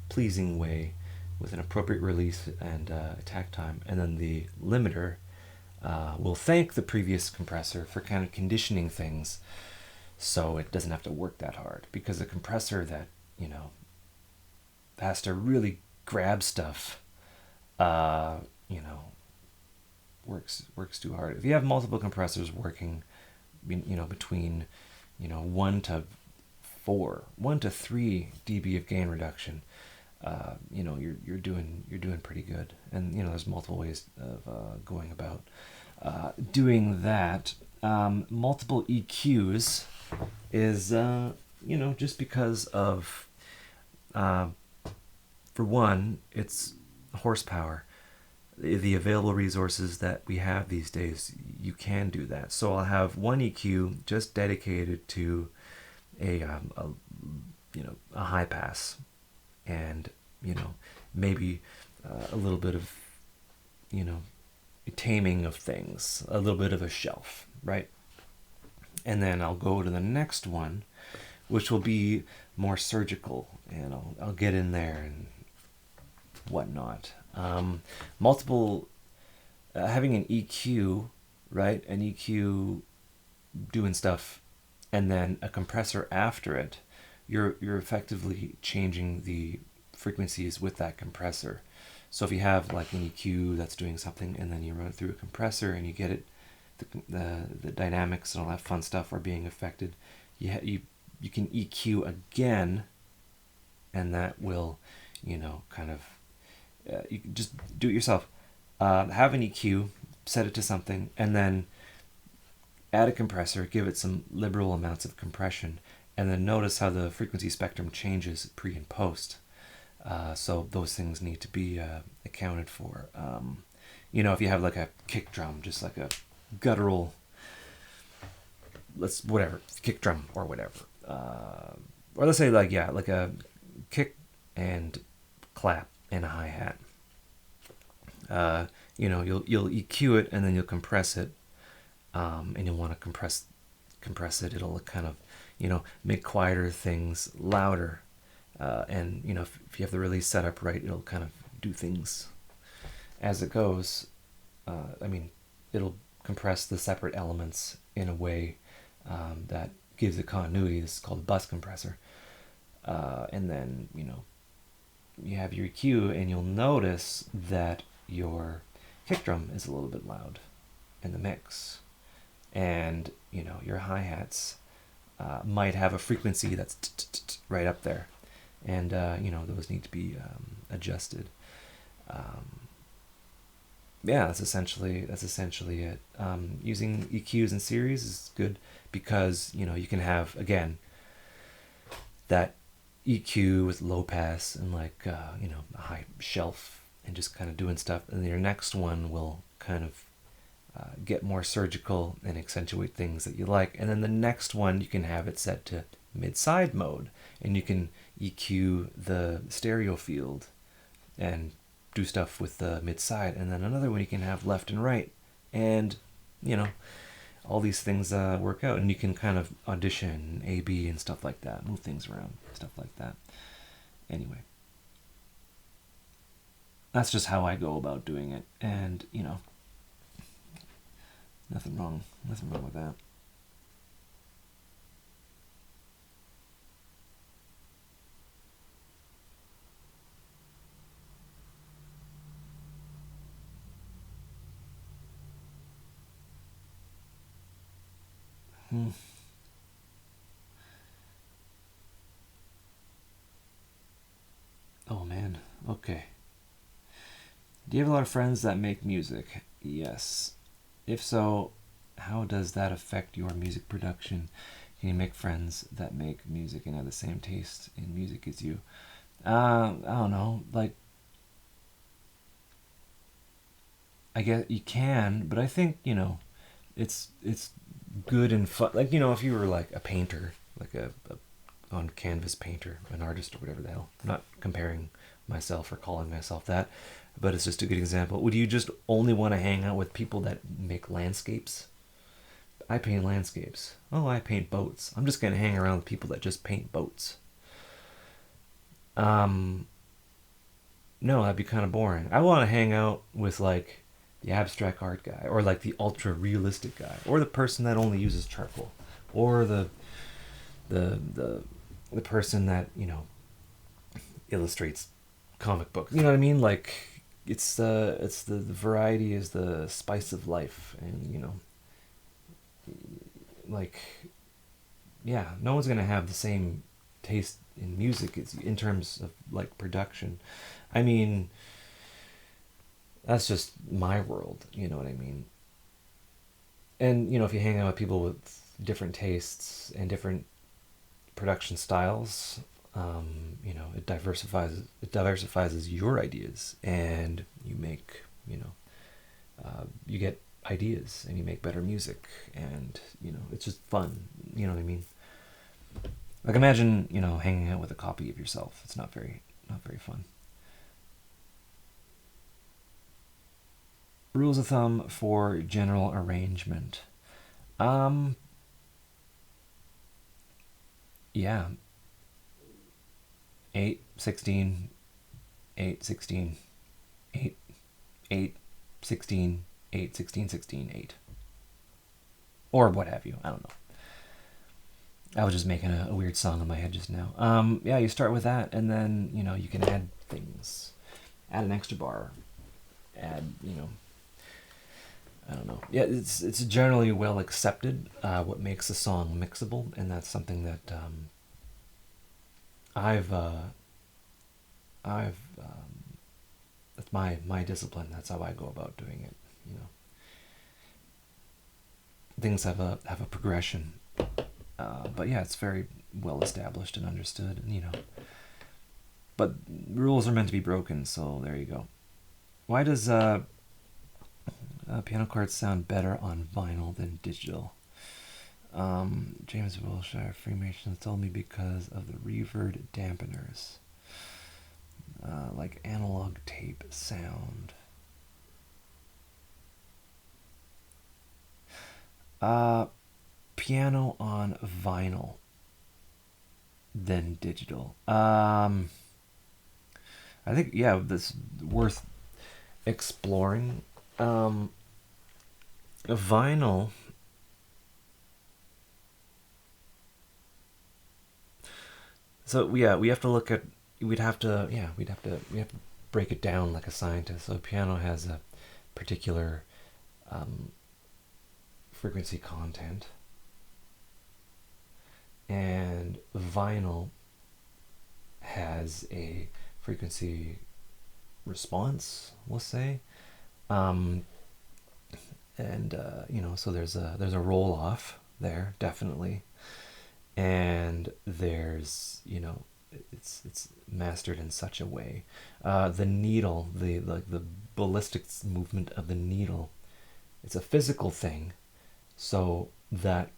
A: pleasing way, with an appropriate release and attack time. And then the limiter will thank the previous compressor for kind of conditioning things, so it doesn't have to work that hard. Because a compressor that has to really grab stuff, works too hard. If you have multiple compressors working, between 1 to 3 dB of gain reduction, you're doing pretty good. And there's multiple ways of going about doing that. Multiple EQs is just because of, for one, it's horsepower. The available resources that we have these days, you can do that. So I'll have one EQ just dedicated to a a high pass, and maybe a little bit of you know taming of things, a little bit of a shelf, right? And then I'll go to the next one, which will be more surgical, and I'll get in there and whatnot. Multiple Having an EQ, right? An EQ doing stuff, and then a compressor after it. You're effectively changing the frequencies with that compressor. So if you have like an EQ that's doing something, and then you run it through a compressor, and you get it, the dynamics and all that fun stuff are being affected. You can EQ again, and that will, kind of you can just do it yourself. Have an EQ, set it to something, and then add a compressor, give it some liberal amounts of compression, and then notice how the frequency spectrum changes pre and post. So those things need to be accounted for. If you have like a kick drum, just like a guttural, kick drum or whatever, or let's say like a kick and clap and a hi hat. You'll EQ it, and then you'll compress it, and you'll want to compress it. It'll kind of make quieter things louder, and if you have the release set up right, it'll kind of do things as it goes. It'll compress the separate elements in a way that gives it continuity. This is called a bus compressor. And then you have your EQ, and you'll notice that your kick drum is a little bit loud in the mix, and your hi-hats might have a frequency that's right up there, and those need to be adjusted. That's essentially it. Using EQs in series is good because you can have, again, that EQ with low pass and like a high shelf, and just kind of doing stuff, and then your next one will kind of get more surgical and accentuate things that you like, and then the next one you can have it set to mid-side mode, and you can EQ the stereo field and do stuff with the mid-side, and then another one you can have left and right, and all these things work out, and you can kind of audition A-B and stuff like that, move things around, stuff like that. Anyway, that's just how I go about doing it, and nothing wrong with that. Oh man, okay. Do you have a lot of friends that make music? Yes. If so, how does that affect your music production? Can you make friends that make music and have the same taste in music as you? I don't know. Like, I guess you can, but I think it's good and fun. Like if you were like a painter, like a on canvas painter, an artist or whatever the hell. I'm not comparing myself or calling myself that, but it's just a good example. Would you just only want to hang out with people that make landscapes? I paint landscapes. Oh, I paint boats. I'm just gonna hang around with people that just paint boats. Um, no, that'd be kind of boring. I want to hang out with like the abstract art guy, or like the ultra realistic guy, or the person that only uses charcoal, or the the the person that illustrates comic books. You know what I mean? Like the variety is the spice of life, and like no one's gonna have the same taste in music as in terms of like production. I mean, that's just my world. You know what I mean? And if you hang out with people with different tastes and different production styles, it diversifies your ideas, and you make you get ideas, and you make better music, and it's just fun. You know what I mean? Like imagine, hanging out with a copy of yourself. It's not very fun. Rules of thumb for general arrangement. Um, yeah, 8, 16, 8, 16, 8, 8, 16, 8, 16, 16, 8. Or what have you. I don't know. I was just making a weird song in my head just now. Yeah, you start with that, and then, you can add things. Add an extra bar. Add, I don't know. Yeah, it's generally well accepted what makes a song mixable, and that's something that I've that's my discipline. That's how I go about doing it. You know, things have a progression, but yeah, it's very well established and understood. And but rules are meant to be broken, so there you go. Why does piano chords sound better on vinyl than digital? James Wilshire, Freemasons, told me because of the reverb dampeners, like analog tape sound. Uh, Piano on vinyl than digital. I think, yeah, that's worth exploring. Vinyl. So yeah, we have to look at. We have to break it down like a scientist. So piano has a particular um, frequency content, and vinyl has a frequency response, we'll say. Um, and so there's a roll off there, definitely, and there's it's mastered in such a way. The needle, the ballistics movement of the needle, it's a physical thing, so that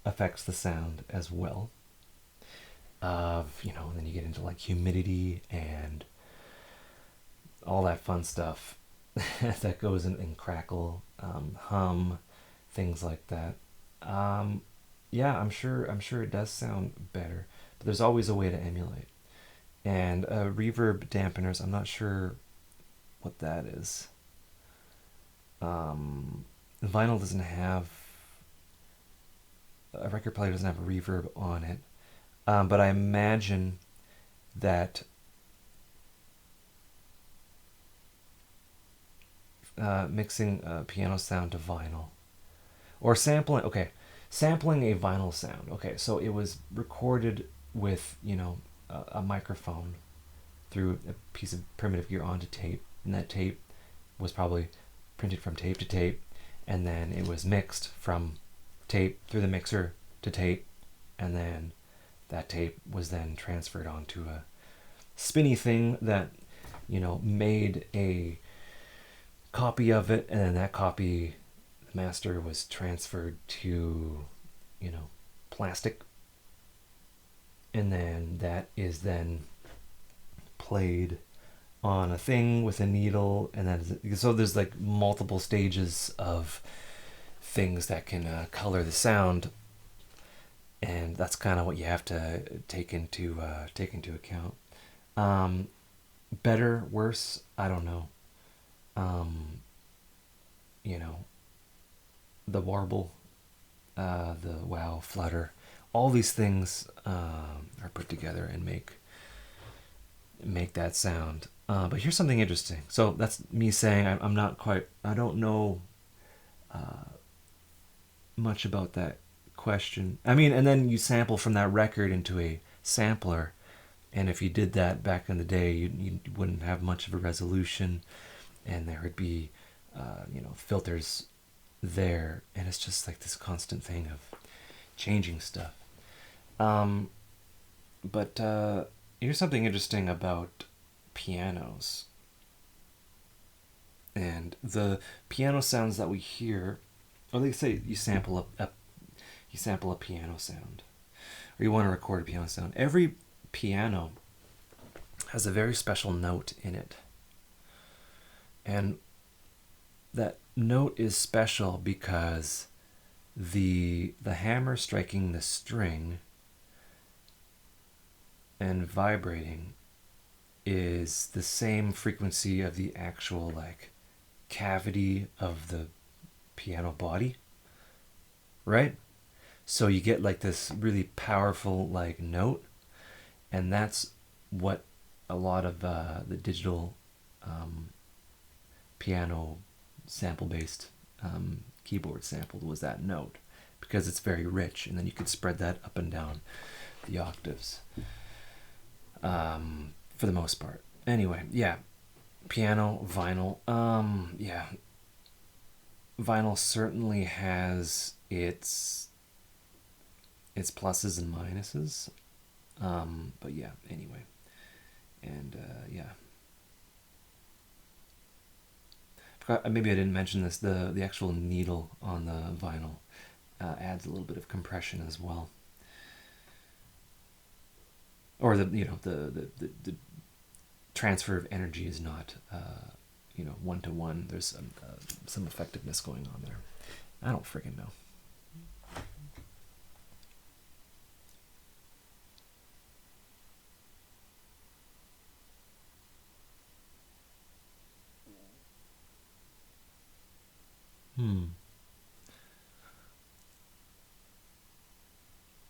A: affects the sound as well. And then you get into like humidity and all that fun stuff that goes in crackle, hum, things like that. Um, yeah, I'm sure it does sound better, but there's always a way to emulate. And reverb dampeners, I'm not sure what that is. Um, Vinyl doesn't have a record player doesn't have a reverb on it, but I imagine that mixing piano sound to vinyl or sampling. Okay, sampling a vinyl sound. Okay, so it was recorded with a microphone through a piece of primitive gear onto tape, and that tape was probably printed from tape to tape, and then it was mixed from tape through the mixer to tape, and then that tape was then transferred onto a spinny thing that made a copy of it, and then that copy, the master, was transferred to plastic, and then that is then played on a thing with a needle, and then so there's like multiple stages of things that can color the sound, and that's kind of what you have to take into account. Um, Better, worse, I don't know. Um, you know, the warble, the wow, flutter, all these things are put together and make that sound. But here's something interesting. So that's me saying I'm not quite. I don't know much about that question. I mean, and then you sample from that record into a sampler, and if you did that back in the day, you wouldn't have much of a resolution, and there would be, filters there, and it's just like this constant thing of changing stuff. Um, but here's something interesting about pianos and the piano sounds that we hear. Or they say you sample a piano sound, or you want to record a piano sound, every piano has a very special note in it. And that note is special because the hammer striking the string and vibrating is the same frequency of the actual like cavity of the piano body, right? So you get like this really powerful like note, and that's what a lot of the digital piano sample based keyboard sampled was that note, because it's very rich, and then you could spread that up and down the octaves for the most part. Anyway, yeah, piano, vinyl. Yeah, vinyl certainly has its pluses and minuses. But yeah, anyway, and yeah. Maybe I didn't mention this. The actual needle on the vinyl adds a little bit of compression as well, or the transfer of energy is not 1-to-1. There's some effectiveness going on there. I don't freaking know.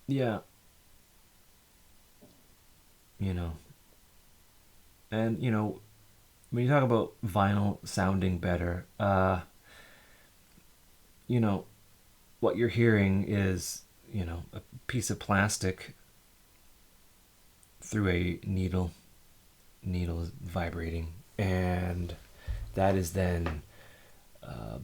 A: Yeah. you know and when you talk about vinyl sounding better, you know what you're hearing is a piece of plastic through a needle is vibrating, and that is then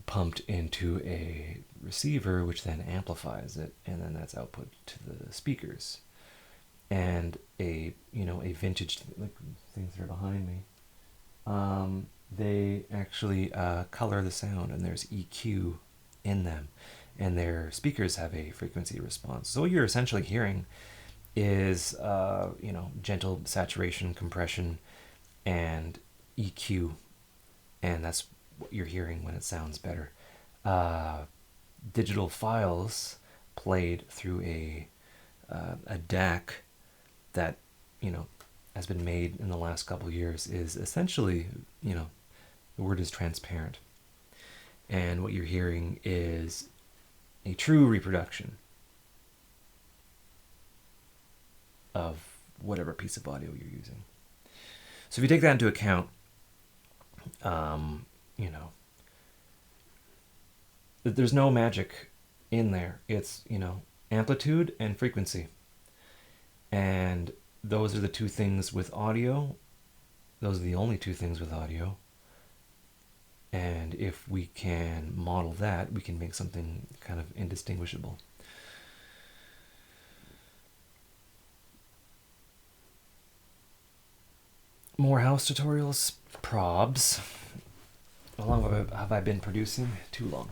A: pumped into a receiver, which then amplifies it, and then that's output to the speakers. And a vintage, like things that are behind me, they actually color the sound, and there's EQ in them, and their speakers have a frequency response. So what you're essentially hearing is gentle saturation, compression, and EQ, and that's what you're hearing when it sounds better. Digital files played through a DAC that has been made in the last couple of years is essentially the word is transparent, and what you're hearing is a true reproduction of whatever piece of audio you're using. So if you take that into account, there's no magic in there. It's amplitude and frequency, and those are the two things with audio. Those are the only two things with audio. And if we can model that, we can make something kind of indistinguishable. More house tutorials, probs. How long have I been producing? Too long.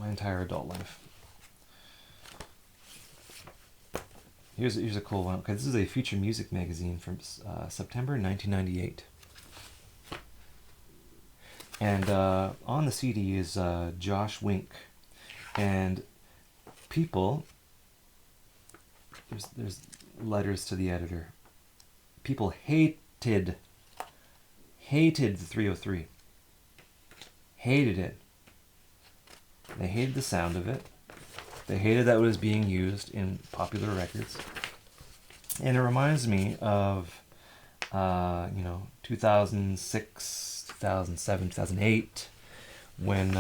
A: My entire adult life. Here's a cool one. Okay, this is a Future Music magazine from September 1998. And on the CD is Josh Wink. And people, there's letters to the editor. People hated the 303. Hated it. They hated the sound of it. They hated that it was being used in popular records. And it reminds me of 2006, 2007, 2008, when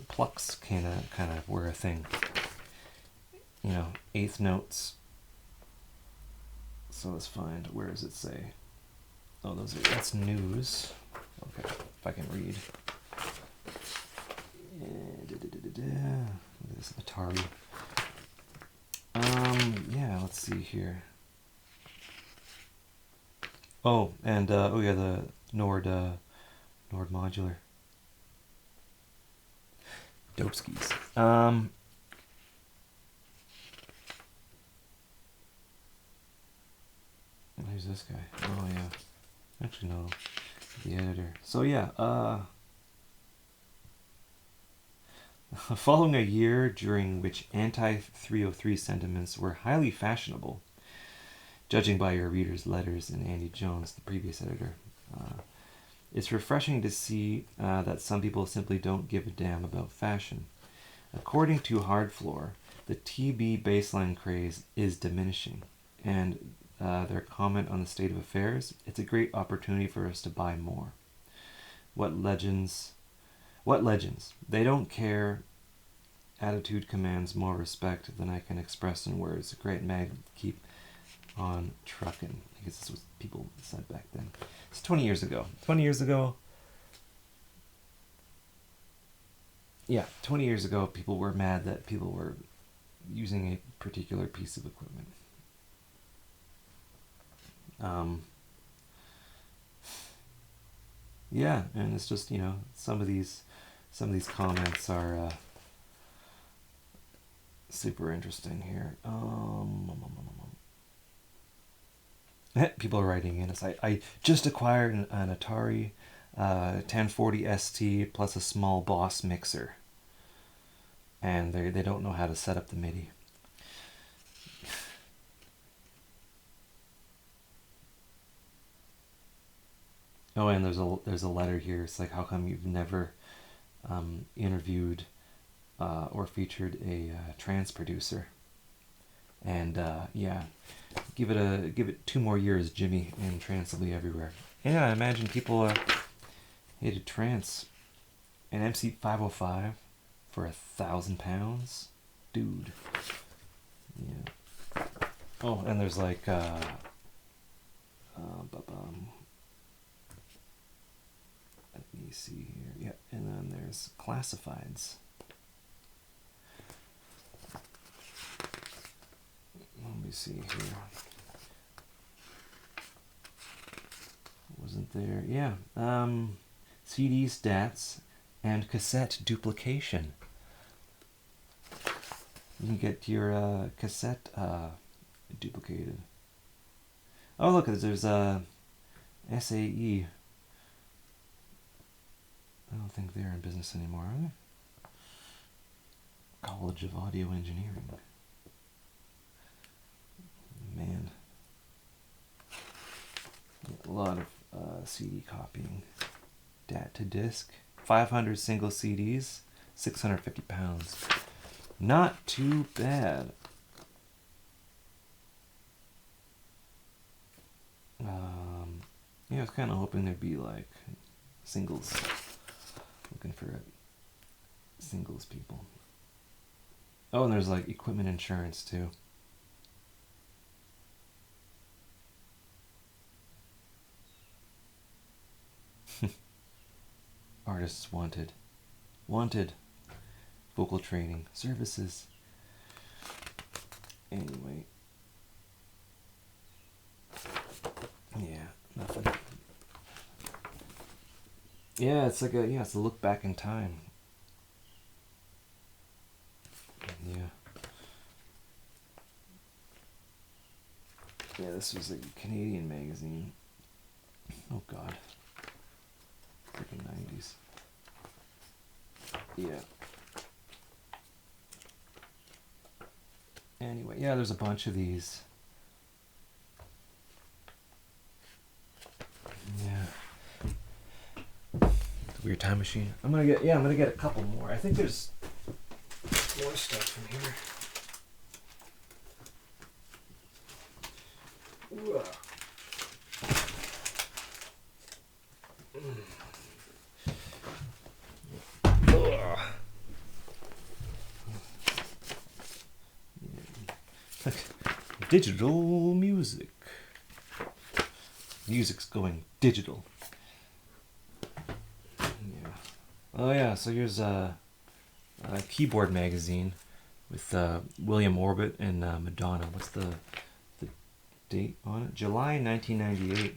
A: plucks kind of were a thing. Eighth notes. So let's find, where does it say? Oh, that's news. Okay, if I can read. This Atari. Yeah, let's see here. Oh, and the Nord modular. Dope skis. Who's this guy? Oh yeah. Actually no. The editor. So yeah, following a year during which anti-303 sentiments were highly fashionable, judging by your readers' letters and Andy Jones, the previous editor, it's refreshing to see that some people simply don't give a damn about fashion. According to Hardfloor, the TB baseline craze is diminishing, and their comment on the state of affairs, it's a great opportunity for us to buy more. What legends? They don't care. Attitude commands more respect than I can express in words. Great mag, keep on trucking. I guess this was people said back then. It's 20 years ago. 20 years ago. Yeah, 20 years ago, people were mad that people were using a particular piece of equipment. Yeah, and it's just, you know, some of these comments are super interesting here. People are writing in. I just acquired an Atari 1040 ST plus a small Boss mixer, and they don't know how to set up the MIDI. Oh, and there's a letter here. It's like, how come you've never interviewed or featured a trance producer? And yeah, give it 2 more years, Jimmy, and trance will be everywhere. Yeah, I imagine people hated trance. An MC505 for £1,000, dude. Yeah. Oh, and there's like let me see here. Yeah, and then there's classifieds. Let me see here. Wasn't there? Yeah. CD stats and cassette duplication. You can get your cassette duplicated. Oh, look, there's a SAE. I don't think they're in business anymore, are they? College of Audio Engineering. Man. A lot of CD copying. Dat to disc. 500 single CDs. £650. Not too bad. Yeah, I was kind of hoping there'd be like singles. Looking for singles people. Oh, and there's like equipment insurance too. Artists wanted. Vocal training services. Anyway. Yeah, nothing. Yeah, it's like it's a look back in time. Yeah. Yeah, this was a Canadian magazine. Oh God. Freaking 90s. Yeah. Anyway, yeah, there's a bunch of these. Yeah. The Weird Time Machine. I'm gonna get a couple more. I think there's more stuff in here. Ooh. Digital music. Music's going digital. Yeah. Oh yeah, so here's a keyboard magazine with William Orbit and Madonna. What's the date on it? July 1998.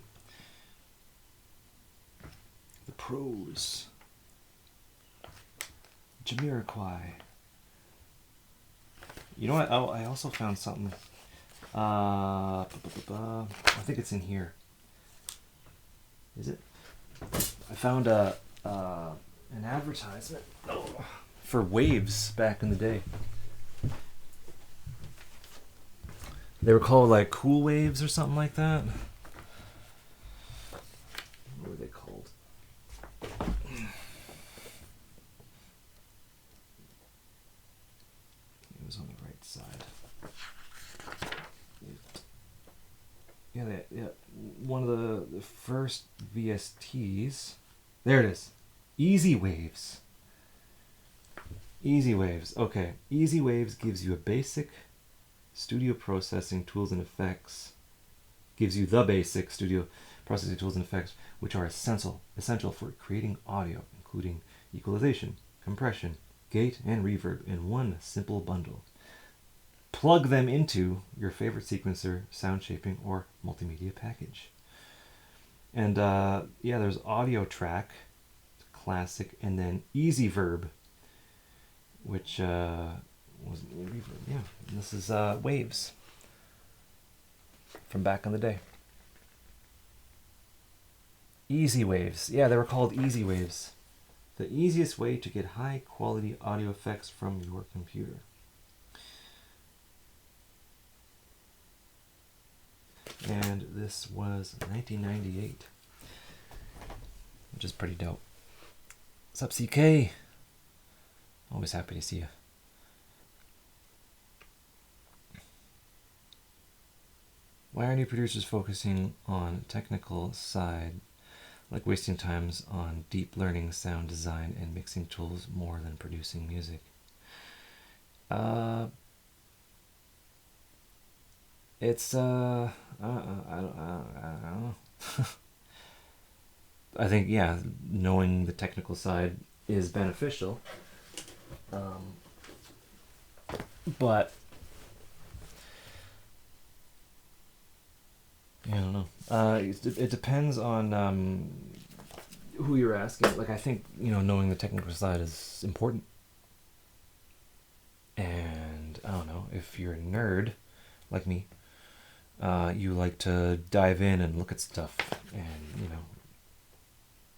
A: The Pros. Jamiroquai. You know what? Oh, I also found something I think it's in here. Is it? I found an advertisement for Waves back in the day. They were called like Cool Waves or something like that. What were they called? It was on the right side. Yeah, one of the first VSTs. There it is. Easy Waves. Easy Waves. Okay. Easy Waves gives you a basic studio processing tools and effects. Gives you the basic studio processing tools and effects which are essential for creating audio, including equalization, compression, gate, and reverb in one simple bundle. Plug them into your favorite sequencer, sound shaping, or multimedia package. And there's Audio Track, classic, and then Easy Verb, which was reverb. Yeah, and this is Waves from back in the day. Easy Waves. Yeah, they were called Easy Waves. The easiest way to get high quality audio effects from your computer. And this was 1998, which is pretty dope. What's up, CK? Always happy to see you. Why are new producers focusing on technical side, like wasting times on deep learning sound design and mixing tools more than producing music? It's I don't know. I think knowing the technical side is beneficial, but I don't know. It depends on who you're asking. Like I think knowing the technical side is important, and I don't know if you're a nerd like me. You like to dive in and look at stuff and,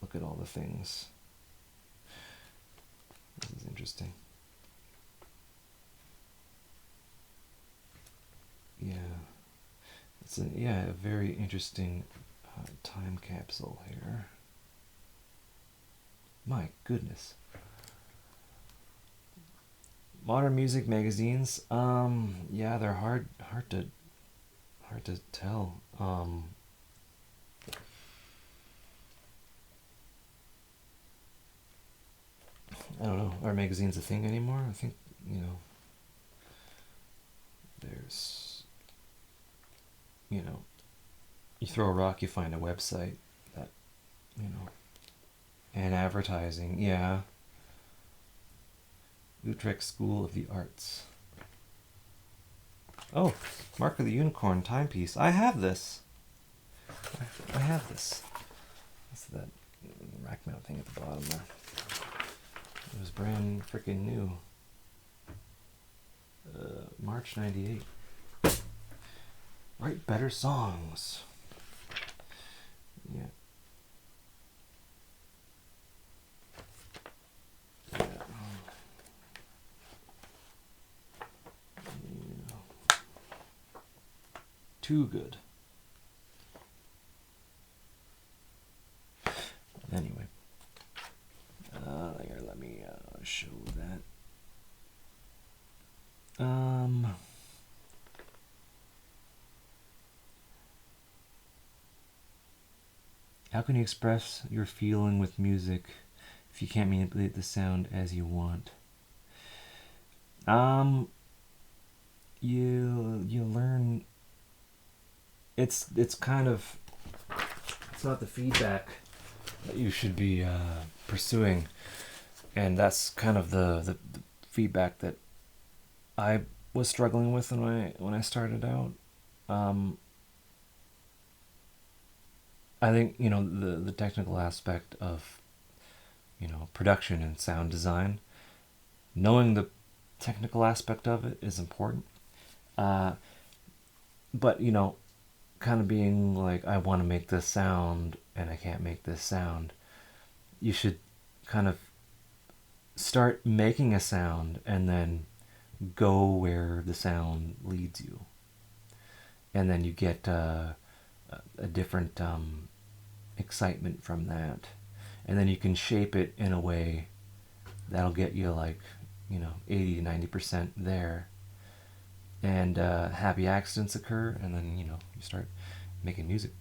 A: look at all the things. This is interesting. Yeah. It's a very interesting time capsule here. My goodness. Modern music magazines, they're hard to tell. I don't know. Are magazines a thing anymore? I think, there's, you throw a rock, you find a website that, and advertising. Yeah. Utrecht School of the Arts. Oh, Mark of the Unicorn timepiece. I have this. I have this. That's that rack mount thing at the bottom there. It was brand freaking new. March 98. Write better songs. Yeah. Too good. Anyway, here, let me show that. How can you express your feeling with music if you can't manipulate the sound as you want? You learn. It's kind of, it's not the feedback that you should be pursuing, and that's kind of the feedback that I was struggling with when I started out. I think the technical aspect of production and sound design, knowing the technical aspect of it is important. but you know, kind of being like, I want to make this sound and I can't make this sound. You should kind of start making a sound and then go where the sound leads you, and then you get a different excitement from that, and then you can shape it in a way that'll get you like, you know, 80 to 90% there, and happy accidents occur, and then you know you start making music.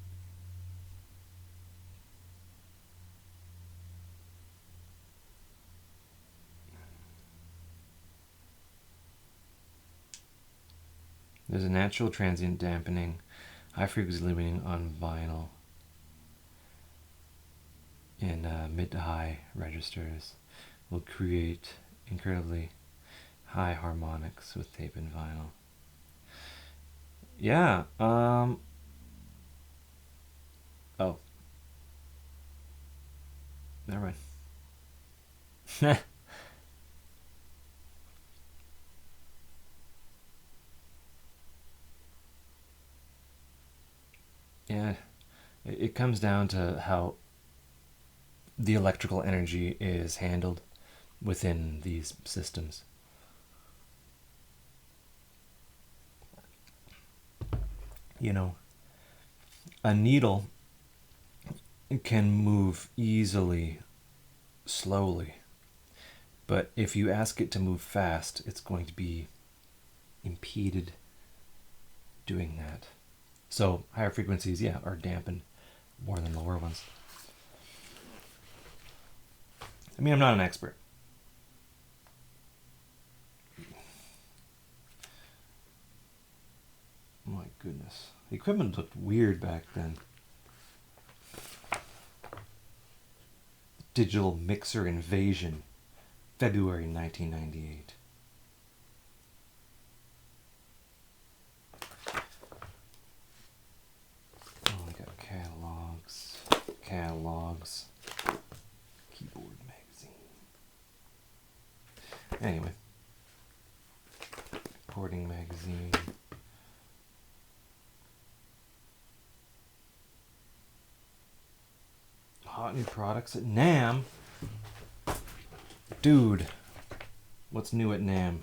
A: There's a natural transient dampening, high frequency limiting on vinyl in mid to high registers will create incredibly high harmonics with tape and vinyl. Yeah. Oh, never mind. Yeah, it comes down to how the electrical energy is handled within these systems. You know, a needle can move easily, slowly, but if you ask it to move fast, it's going to be impeded doing that. So higher frequencies, yeah, are dampened more than lower ones. I mean, I'm not an expert. My goodness. The equipment looked weird back then. Digital Mixer Invasion, February 1998. Oh, I got catalogs, keyboard magazine. Anyway, recording magazine. Hot new products at NAMM. Dude, what's new at NAMM?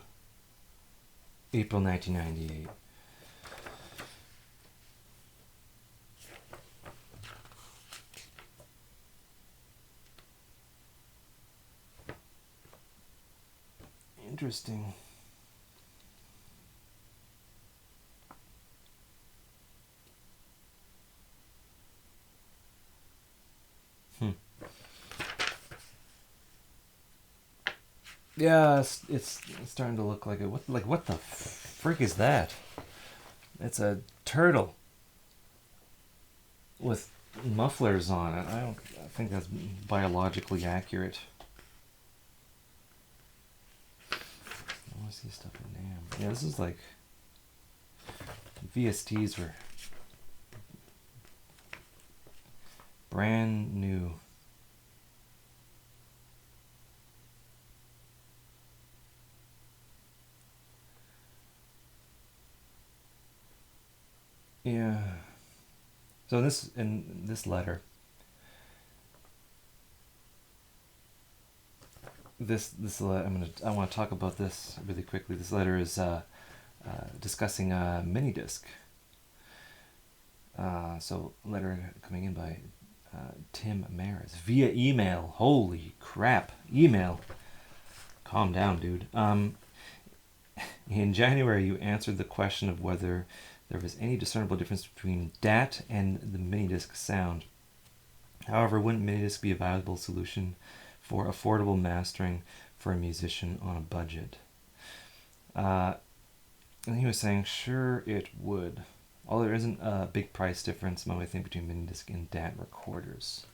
A: April 1998. Interesting. Hmm. Yeah, it's starting to look like it. What the frick is that? It's a turtle with mufflers on it. I think that's biologically accurate. I want to see stuff in NAMM. Yeah, this is like VSTs were brand new. Yeah. So in this letter, I want to talk about this really quickly. This letter is discussing a mini disc. So letter coming in by Tim Maris via email. Holy crap! Email. Calm down, dude. In January, you answered the question of whether there was any discernible difference between DAT and the minidisc sound. However, wouldn't minidisc be a valuable solution for affordable mastering for a musician on a budget? And he was saying, sure, it would. Although there isn't a big price difference, I think, between minidisc and DAT recorders.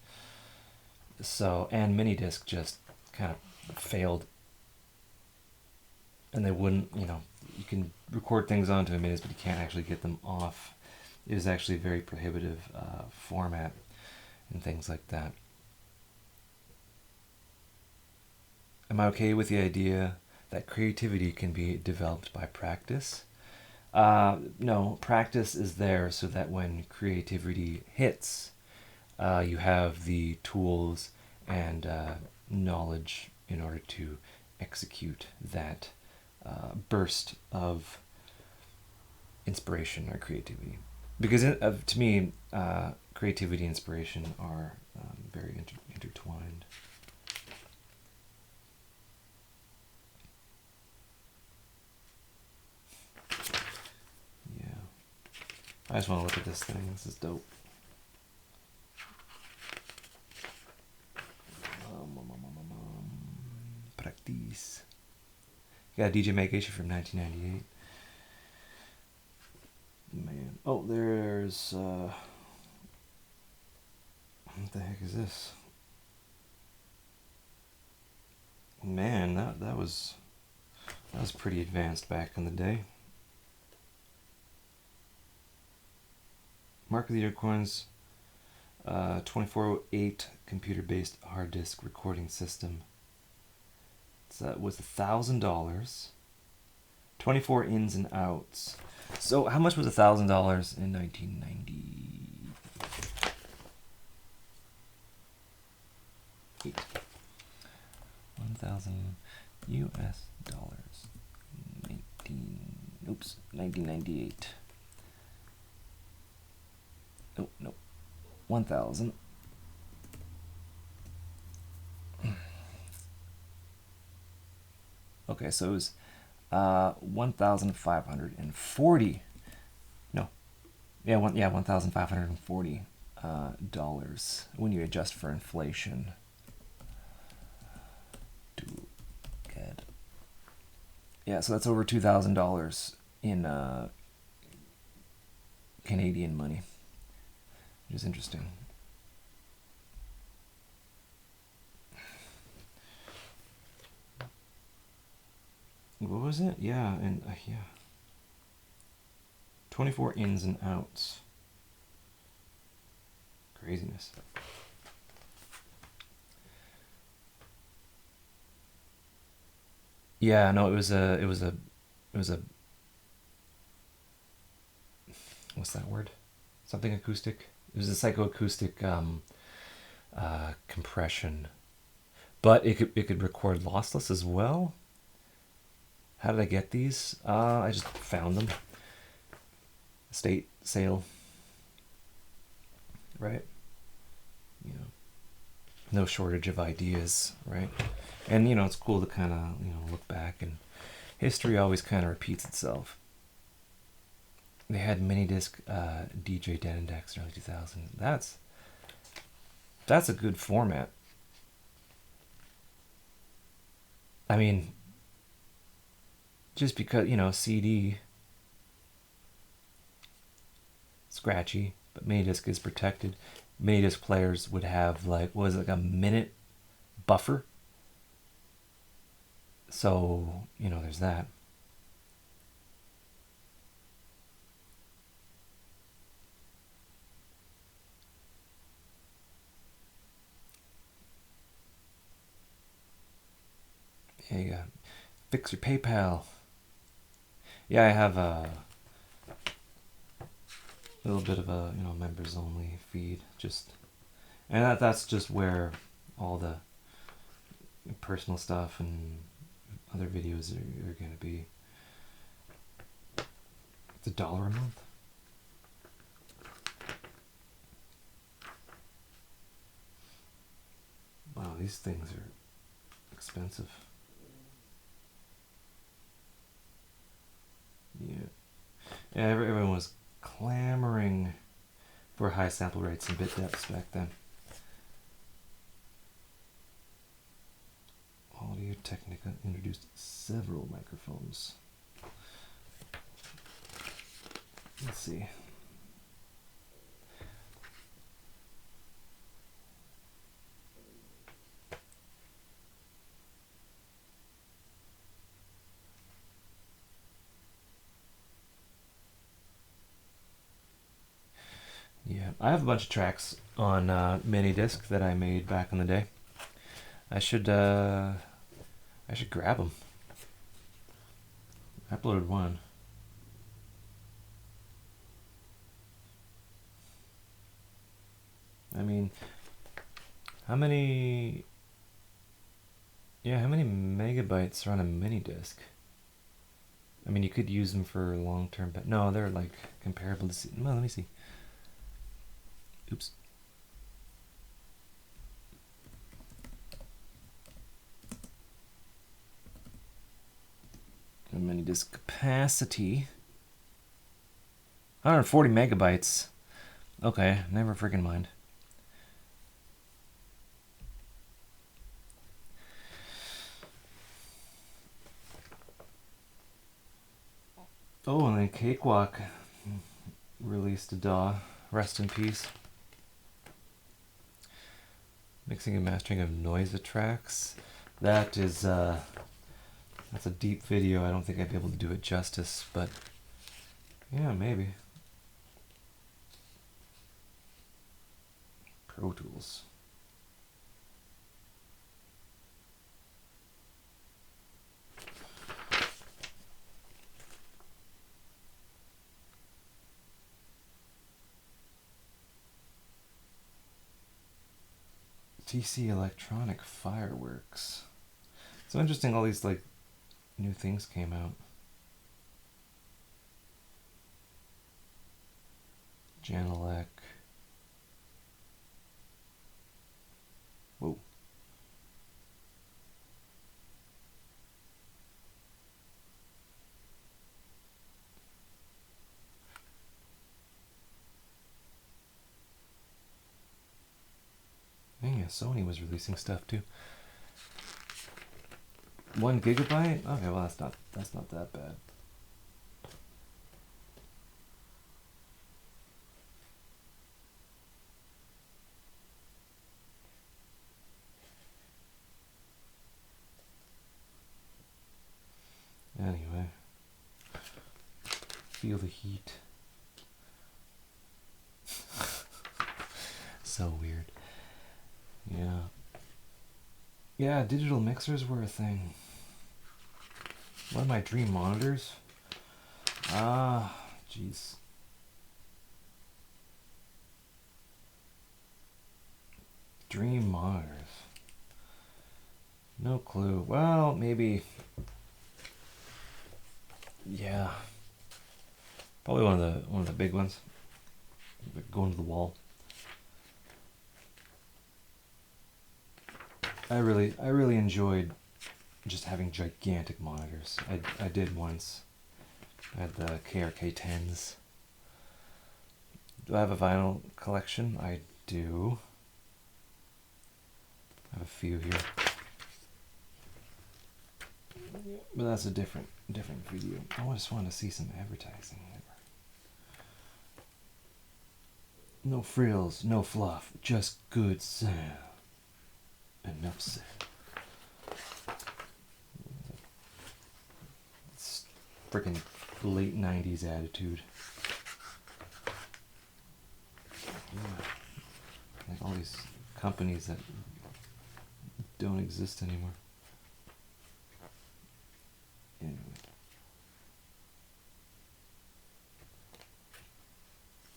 A: So, and minidisc just kind of failed. And they wouldn't, you know, you can record things onto a minidisc, but you can't actually get them off. It is actually a very prohibitive format and things like that. Am I okay with the idea that creativity can be developed by practice? No, practice is there so that when creativity hits, you have the tools and knowledge in order to execute that burst of inspiration or creativity. Because to me, creativity and inspiration are very intertwined. Yeah. I just want to look at this thing. This is dope. Practice. Got a DJ Megation from 1998. Man. Oh, there's. What the heck is this? Man, that was pretty advanced back in the day. Mark of the Unicorns, 2408 computer-based hard disk recording system. That was $1,000. 24 ins and outs. So how much was $1,000 in 1998? 1,000 US dollars. 1998. No. 1,000. Okay, so it was 1,540. No. Yeah, 1,540 dollars when you adjust for inflation. Good. Yeah, so that's over $2,000 in Canadian money, which is interesting. What was it? Yeah, and yeah. 24 ins and outs. Craziness. Yeah, no, it was a what's that word? Something acoustic. It was a psychoacoustic compression, but it could record lossless as well. How did I get these? I just found them. Estate sale. Right? You know, no shortage of ideas, right? And it's cool to kind of look back, and history always kind of repeats itself. They had mini disc DJ Den Index in early 2000. That's a good format. I mean, just because CD scratchy, but mini disc is protected. Mini disc players would have like a minute buffer. So there's that. Yeah, you got fix your PayPal. Yeah, I have a little bit of a members only feed, and that's just where all the personal stuff and other videos are going to be. It's $1 a month. Wow, these things are expensive. Yeah, everyone was clamoring for high sample rates and bit depths back then. Audio Technica introduced several microphones. Let's see. Yeah, I have a bunch of tracks on mini disc that I made back in the day. I should grab them. I uploaded one. I mean, how many... Yeah, how many megabytes are on a mini disk? I mean, you could use them for long-term, but no, they're like comparable to... Well, let me see. Oops. The mini disk capacity. 140 megabytes. Okay, never freaking mind. Oh, and then Cakewalk released a DAW. Rest in peace. Mixing and mastering of noise tracks. That is, that's a deep video. I don't think I'd be able to do it justice, but yeah, maybe. Pro Tools. TC Electronic Fireworks. So interesting, all these like new things came out. Janelec. Whoa. Yeah, Sony was releasing stuff too. 1 gigabyte? Okay, well that's not that bad. Anyway, feel the heat. So weird. Yeah. Yeah, digital mixers were a thing. One of my dream monitors. Ah, jeez. Dream monitors. No clue. Well, maybe. Yeah. Probably one of the big ones. Going to the wall. I really enjoyed just having gigantic monitors. I did once. I had the KRK-10s. Do I have a vinyl collection? I do. I have a few here. But that's a different video. I just want to see some advertising. No frills, no fluff, just good sound. Enough said. It's freaking late 90s attitude. Yeah. Like all these companies that don't exist anymore. Anyway.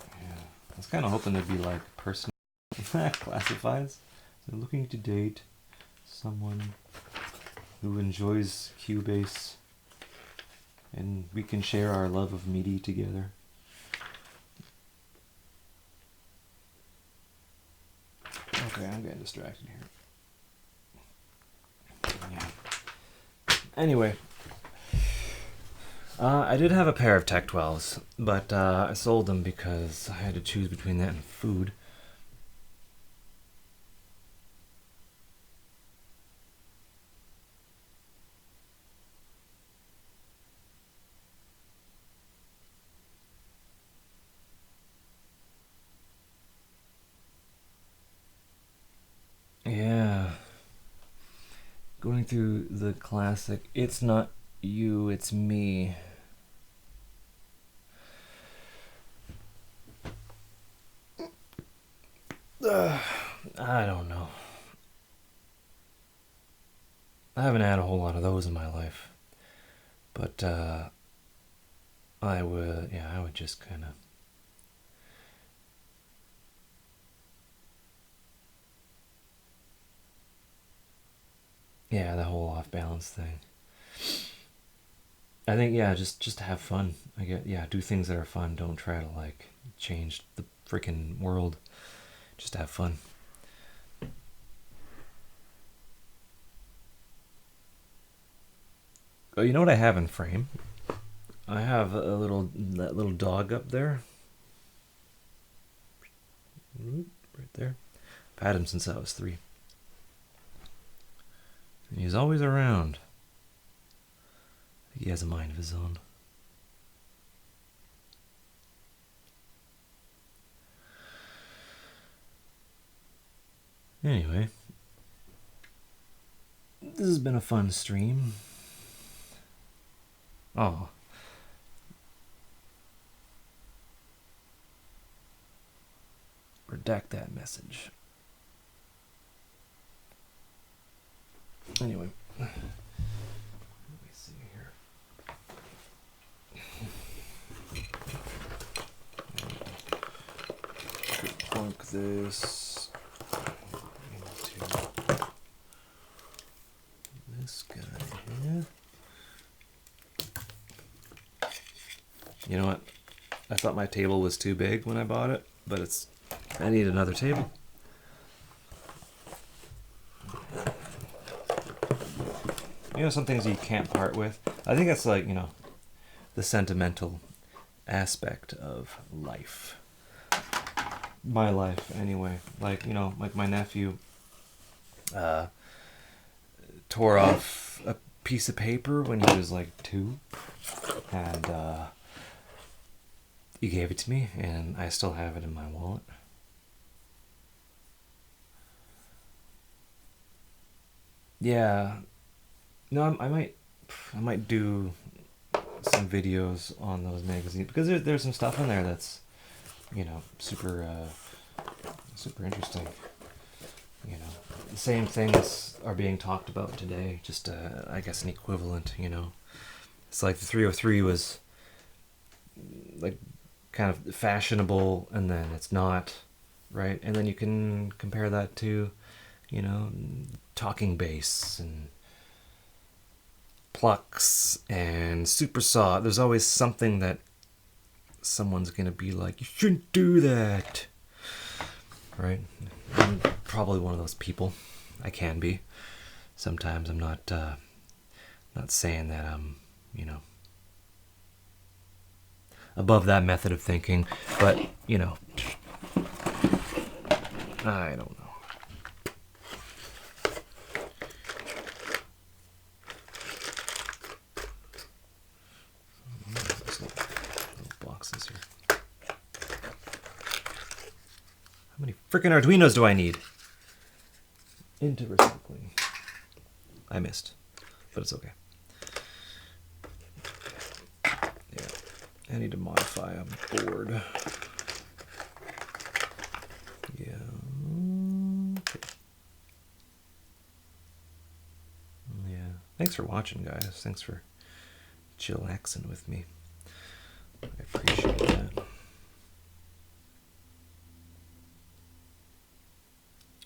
A: Yeah. I was kind of hoping there'd be like personal classifieds. So looking to date someone who enjoys Cubase and we can share our love of MIDI together. Okay, I'm getting distracted here. Yeah. Anyway, I did have a pair of Tech 12s, but I sold them because I had to choose between that and food. Yeah. Going through the classic, it's not you, it's me. I don't know. I haven't had a whole lot of those in my life. But I would just kind of Yeah, the whole off balance thing. I think yeah, just have fun. I get yeah, do things that are fun. Don't try to like change the freaking world. Just have fun. Oh, you know what I have in frame? I have a little that little dog up there, right there. I've had him since I was 3. And he's always around. He has a mind of his own. Anyway, this has been a fun stream. Oh. Redact that message. Anyway. Let me see here. Could plunk this into this guy here. You know what? I thought my table was too big when I bought it, but it's I need another table. You know, some things you can't part with. I think that's like, you know, the sentimental aspect of life. My life, anyway. Like, you know, like my nephew tore off a piece of paper when he was like 2, and he gave it to me, and I still have it in my wallet. Yeah. No, I might do some videos on those magazines because there's some stuff in there that's, you know, super interesting. You know, the same things are being talked about today, just I guess an equivalent. You know, it's like the 303 was like kind of fashionable, and then it's not, right? And then you can compare that to, you know, talking bass and Plux and super saw. There's always something that someone's gonna be like, you shouldn't do that, right? I'm probably one of those people. I can be. Sometimes I'm not saying that I'm, you know, above that method of thinking, but you know, I don't know. Boxes here. How many freaking Arduinos do I need? Into recycling. I missed, but it's okay. Yeah, I need to modify a board. Yeah. Okay. Yeah. Thanks for watching, guys. Thanks for chillaxing with me. I appreciate that.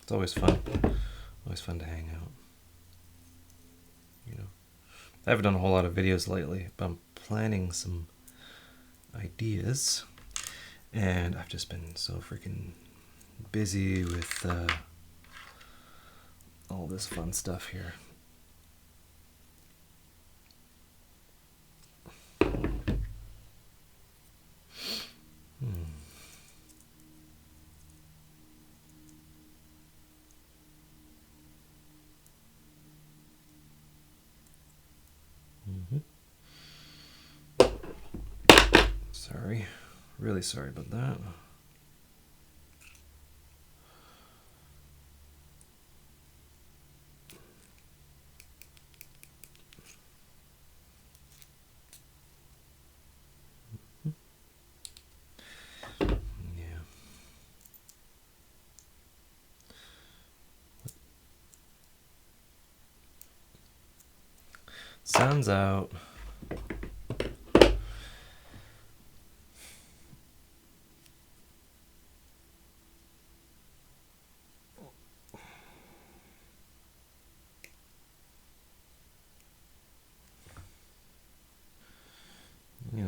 A: It's always fun. Always fun to hang out. You know, I haven't done a whole lot of videos lately, but I'm planning some ideas, and I've just been so freaking busy with all this fun stuff here. Sorry. Really sorry about that. Yeah. Sun's out.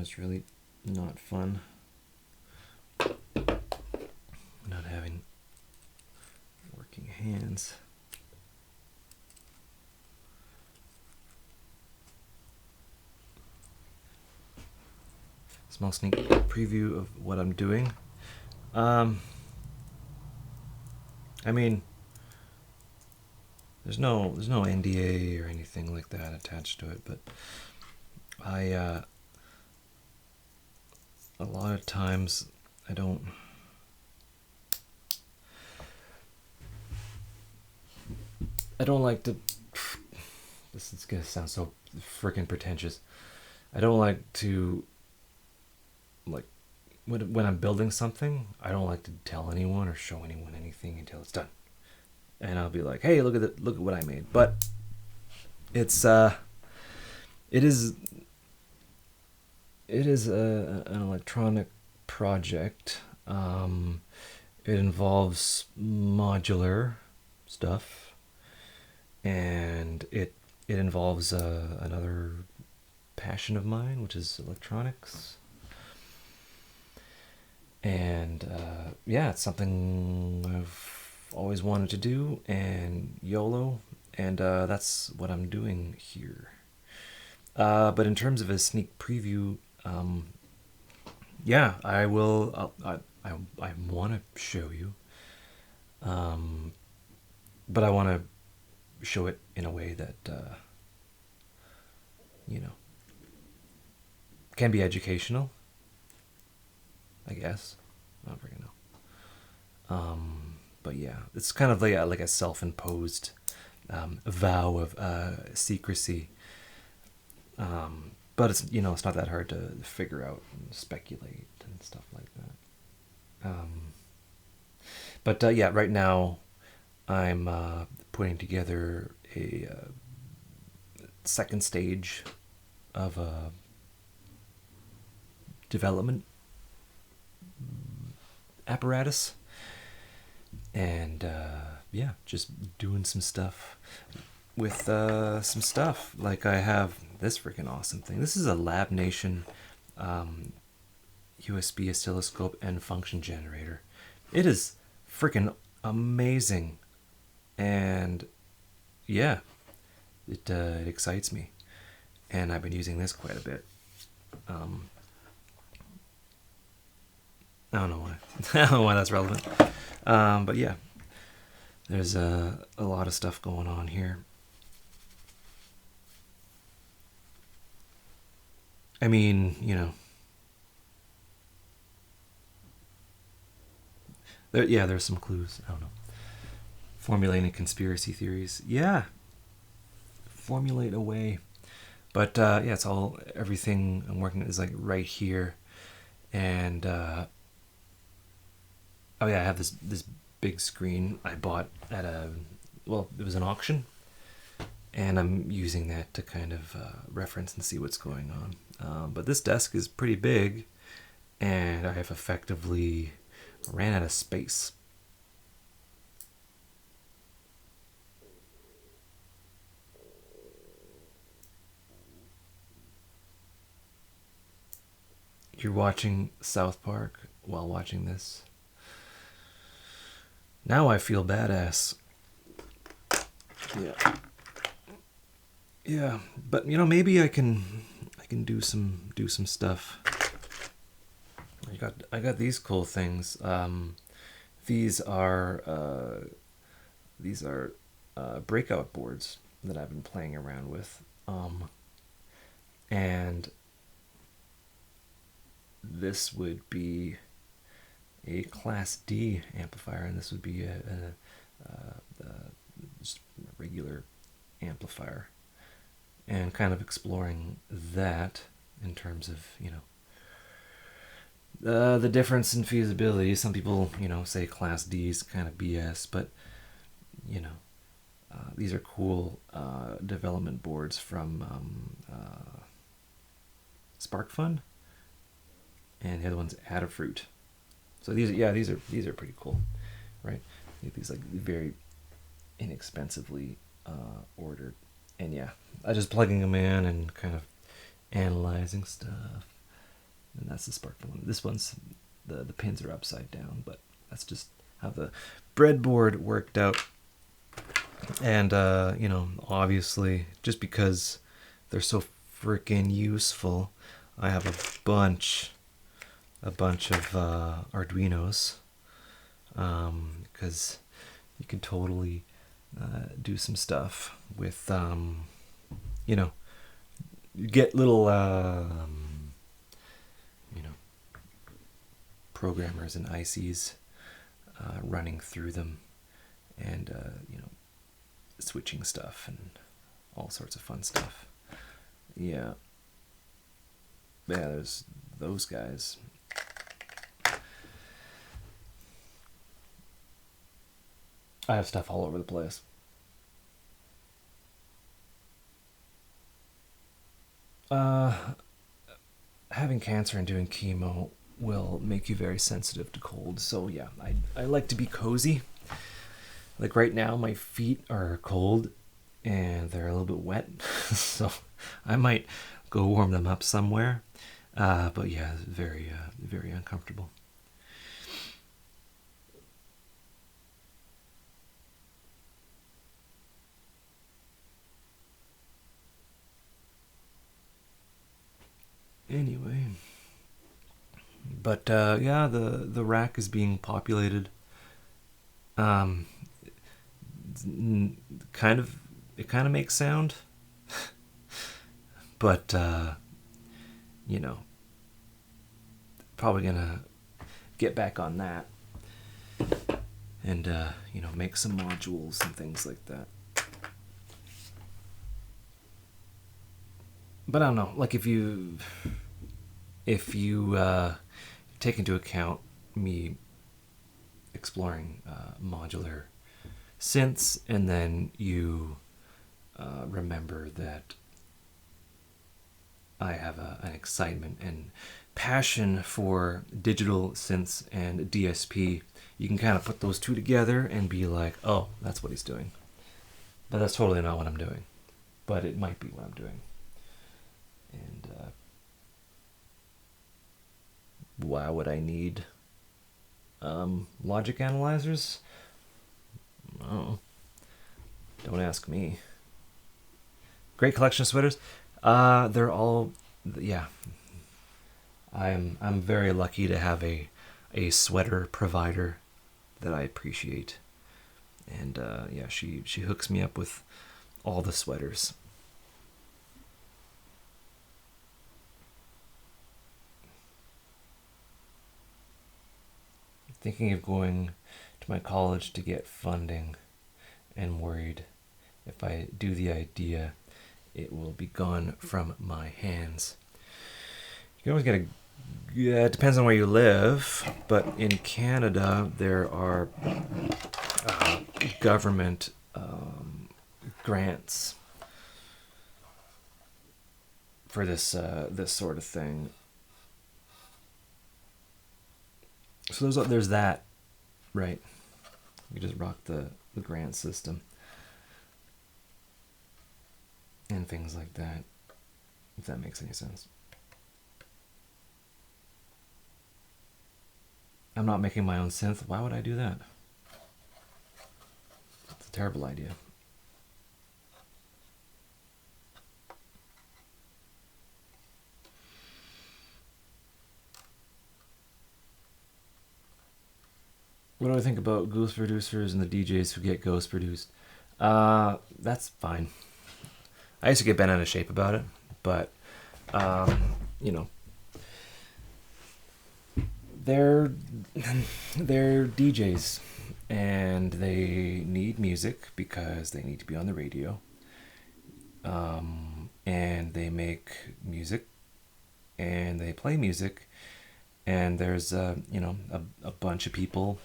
A: it's really not fun not having working hands. Small sneak preview of what I'm doing. I mean, there's no NDA or anything like that attached to it, but a lot of times I don't like to. This is gonna sound so freaking pretentious. I don't like to, like, when I'm building something, I don't like to tell anyone or show anyone anything until it's done. And I'll be like, "Hey, look at what I made." But it's it is an electronic project. It involves modular stuff, and it involves another passion of mine, which is electronics. And yeah, it's something I've always wanted to do, and YOLO, and that's what I'm doing here. But in terms of a sneak preview, yeah, I will. I want to show you, but I want to show it in a way that you know, can be educational, I guess. I don't freaking know. But yeah, it's kind of like a self-imposed vow of secrecy. But it's it's not that hard to figure out and speculate and stuff like that. But yeah, right now I'm putting together a second stage of a development apparatus, and yeah, just doing some stuff with some stuff. Like, I have this freaking awesome thing. This is a Lab Nation USB oscilloscope and function generator. It is freaking amazing, and yeah, it excites me, and I've been using this quite a bit. I don't know why. I don't know why that's relevant. But yeah, there's a lot of stuff going on here. I mean, there's some clues. I don't know. Formulating conspiracy theories. Yeah. Formulate away. But yeah, it's everything I'm working is like right here. And oh yeah, I have this big screen I bought at it was an auction, and I'm using that to kind of reference and see what's going on. But this desk is pretty big, and I have effectively ran out of space. You're watching South Park while watching this. Now I feel badass. Yeah. Yeah, but maybe I can do some stuff. I got these cool things. These are breakout boards that I've been playing around with. And this would be a Class D amplifier, and this would be just a regular amplifier, and kind of exploring that in terms of the difference in feasibility. Some people say Class D is kind of BS, but these are cool development boards from SparkFun, and the other one's Adafruit. So these are pretty cool, right? These like very inexpensively ordered, and yeah, I just plugging them in and kind of analyzing stuff. and that's the sparkler one. This one's the pins are upside down, but that's just how the breadboard worked out. And obviously, just because they're so freaking useful, I have a bunch of Arduinos, because you can totally do some stuff with you get little programmers and ICs running through them, and switching stuff and all sorts of fun stuff. Yeah, there's those guys. I have stuff all over the place. Having cancer and doing chemo will make you very sensitive to cold. So yeah, I like to be cozy. Like right now, my feet are cold and they're a little bit wet, so I might go warm them up somewhere. But yeah, very very uncomfortable. Anyway, but yeah, the rack is being populated. Um, kind of, it kind of makes sound, but you know, probably gonna get back on that and make some modules and things like that. But I don't know, like if you take into account me exploring modular synths, and then you remember that I have an excitement and passion for digital synths and DSP, you can kind of put those two together and be like, oh, that's what he's doing. But that's totally not what I'm doing. But it might be what I'm doing. And why would I need logic analyzers? Oh, don't ask me. Great collection of sweaters. They're all, yeah. I'm very lucky to have a sweater provider that I appreciate, and yeah, she hooks me up with all the sweaters. Thinking of going to my college to get funding, and worried if I do the idea, it will be gone from my hands. You can always get a, yeah, it depends on where you live, but in Canada there are government grants for this sort of thing. So there's that, right? We just rock the grant system and things like that, if that makes any sense. I'm not making my own synth. Why would I do that? It's a terrible idea. What do I think about ghost producers and the DJs who get ghost produced? That's fine. I used to get bent out of shape about it, but you know, they're they're DJs and they need music because they need to be on the radio. And they make music and they play music, and there's a bunch of people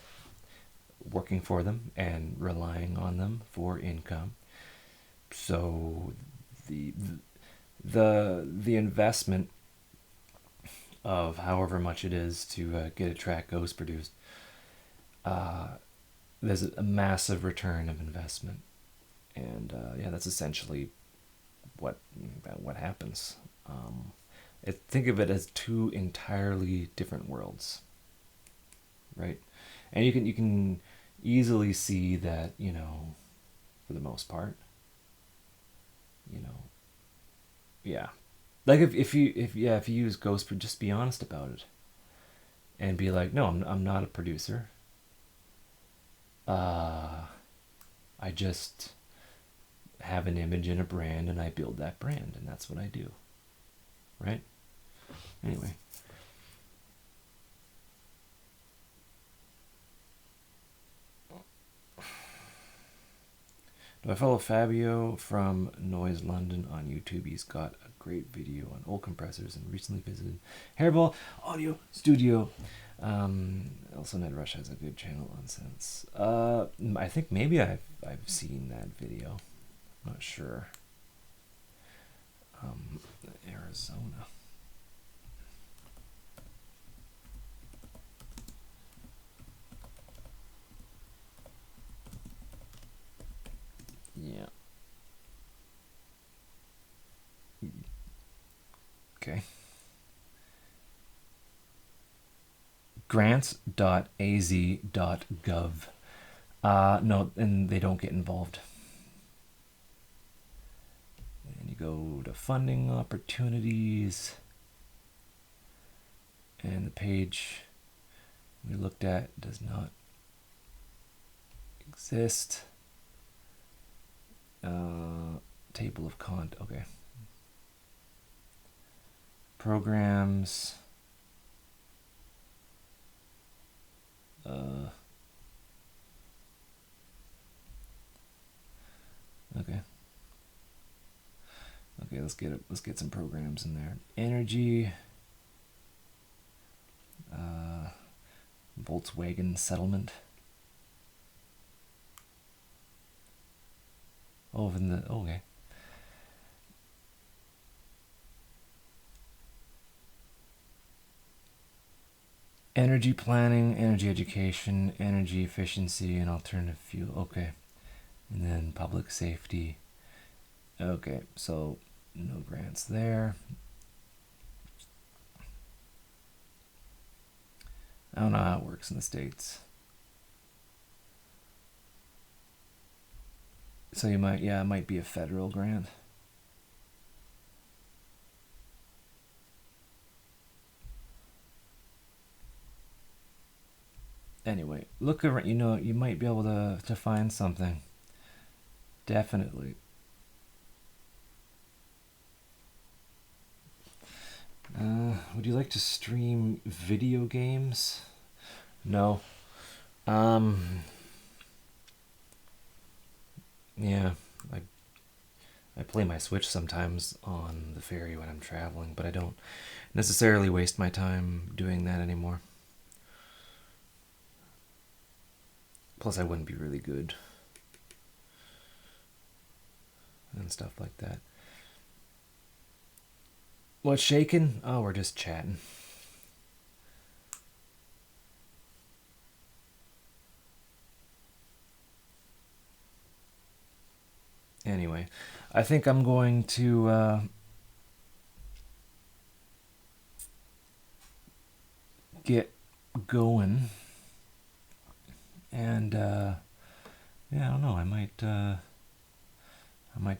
A: working for them and relying on them for income. So the investment of however much it is to get a track ghost produced, there's a massive return of investment, and yeah, that's essentially what happens. think of it as two entirely different worlds, right? And you can easily see that, for the most part, you know, yeah. Like if you use Ghost, just be honest about it and be like, no, I'm not a producer. I just have an image and a brand, and I build that brand, and that's what I do, right? Anyway. Do I follow Fabio from Noise London on YouTube? He's got a great video on old compressors and recently visited Hairball Audio Studio. Also, Ned Rush has a good channel on Sense. I think maybe I've seen that video. I'm not sure. Arizona. Yeah. Okay. grants.az.gov. No, and they don't get involved. And you go to funding opportunities, and the page we looked at does not exist. Table of okay. Programs. Okay. Okay, let's get some programs in there. Energy. Volkswagen settlement. Oh, okay. Energy planning, energy education, energy efficiency, and alternative fuel. Okay. And then public safety. Okay, so no grants there. I don't know how it works in the States. So it might be a federal grant. Anyway, look around. You might be able to find something. Definitely. Would you like to stream video games? No. Yeah, I play my Switch sometimes on the ferry when I'm traveling, but I don't necessarily waste my time doing that anymore. Plus, I wouldn't be really good and stuff like that. What's shaking? Oh, we're just chatting. Anyway, I think I'm going to get going, and yeah, I don't know. I might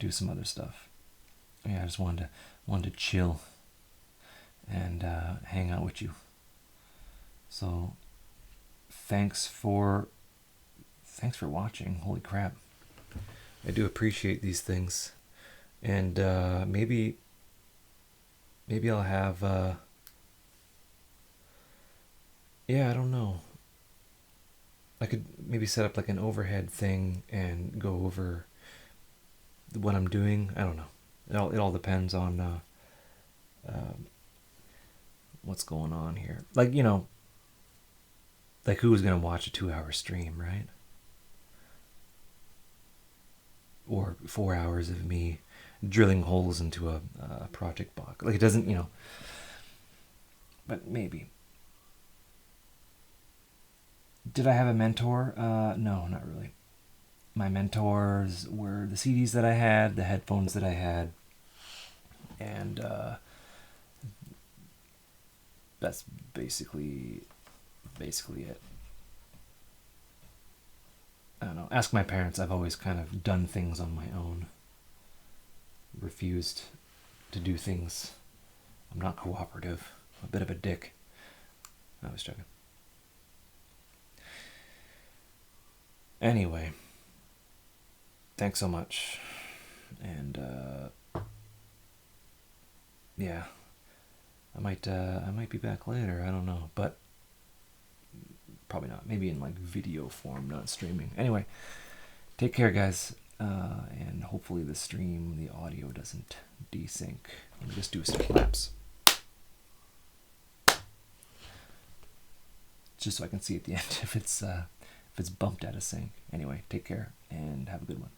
A: do some other stuff. Yeah, I just wanted to chill and hang out with you. So thanks for watching. Holy crap. I do appreciate these things. And maybe I'll have I don't know. I could maybe set up like an overhead thing and go over what I'm doing. I don't know. It all depends on what's going on here. Like, like who's going to watch a 2-hour stream, right? Or 4 hours of me drilling holes into a project box. Like, it doesn't, but maybe. Did I have a mentor? No, not really. My mentors were the CDs that I had, the headphones that I had, and that's basically it. I don't know. Ask my parents. I've always kind of done things on my own. Refused to do things. I'm not cooperative. I'm a bit of a dick. I was joking. Anyway, thanks so much. And yeah, I might be back later. I don't know, but probably not. Maybe in like video form, not streaming. Anyway, take care, guys, and hopefully the stream, the audio doesn't desync. Let me just do a step lapse, just so I can see at the end if it's bumped out of sync. Anyway, take care and have a good one.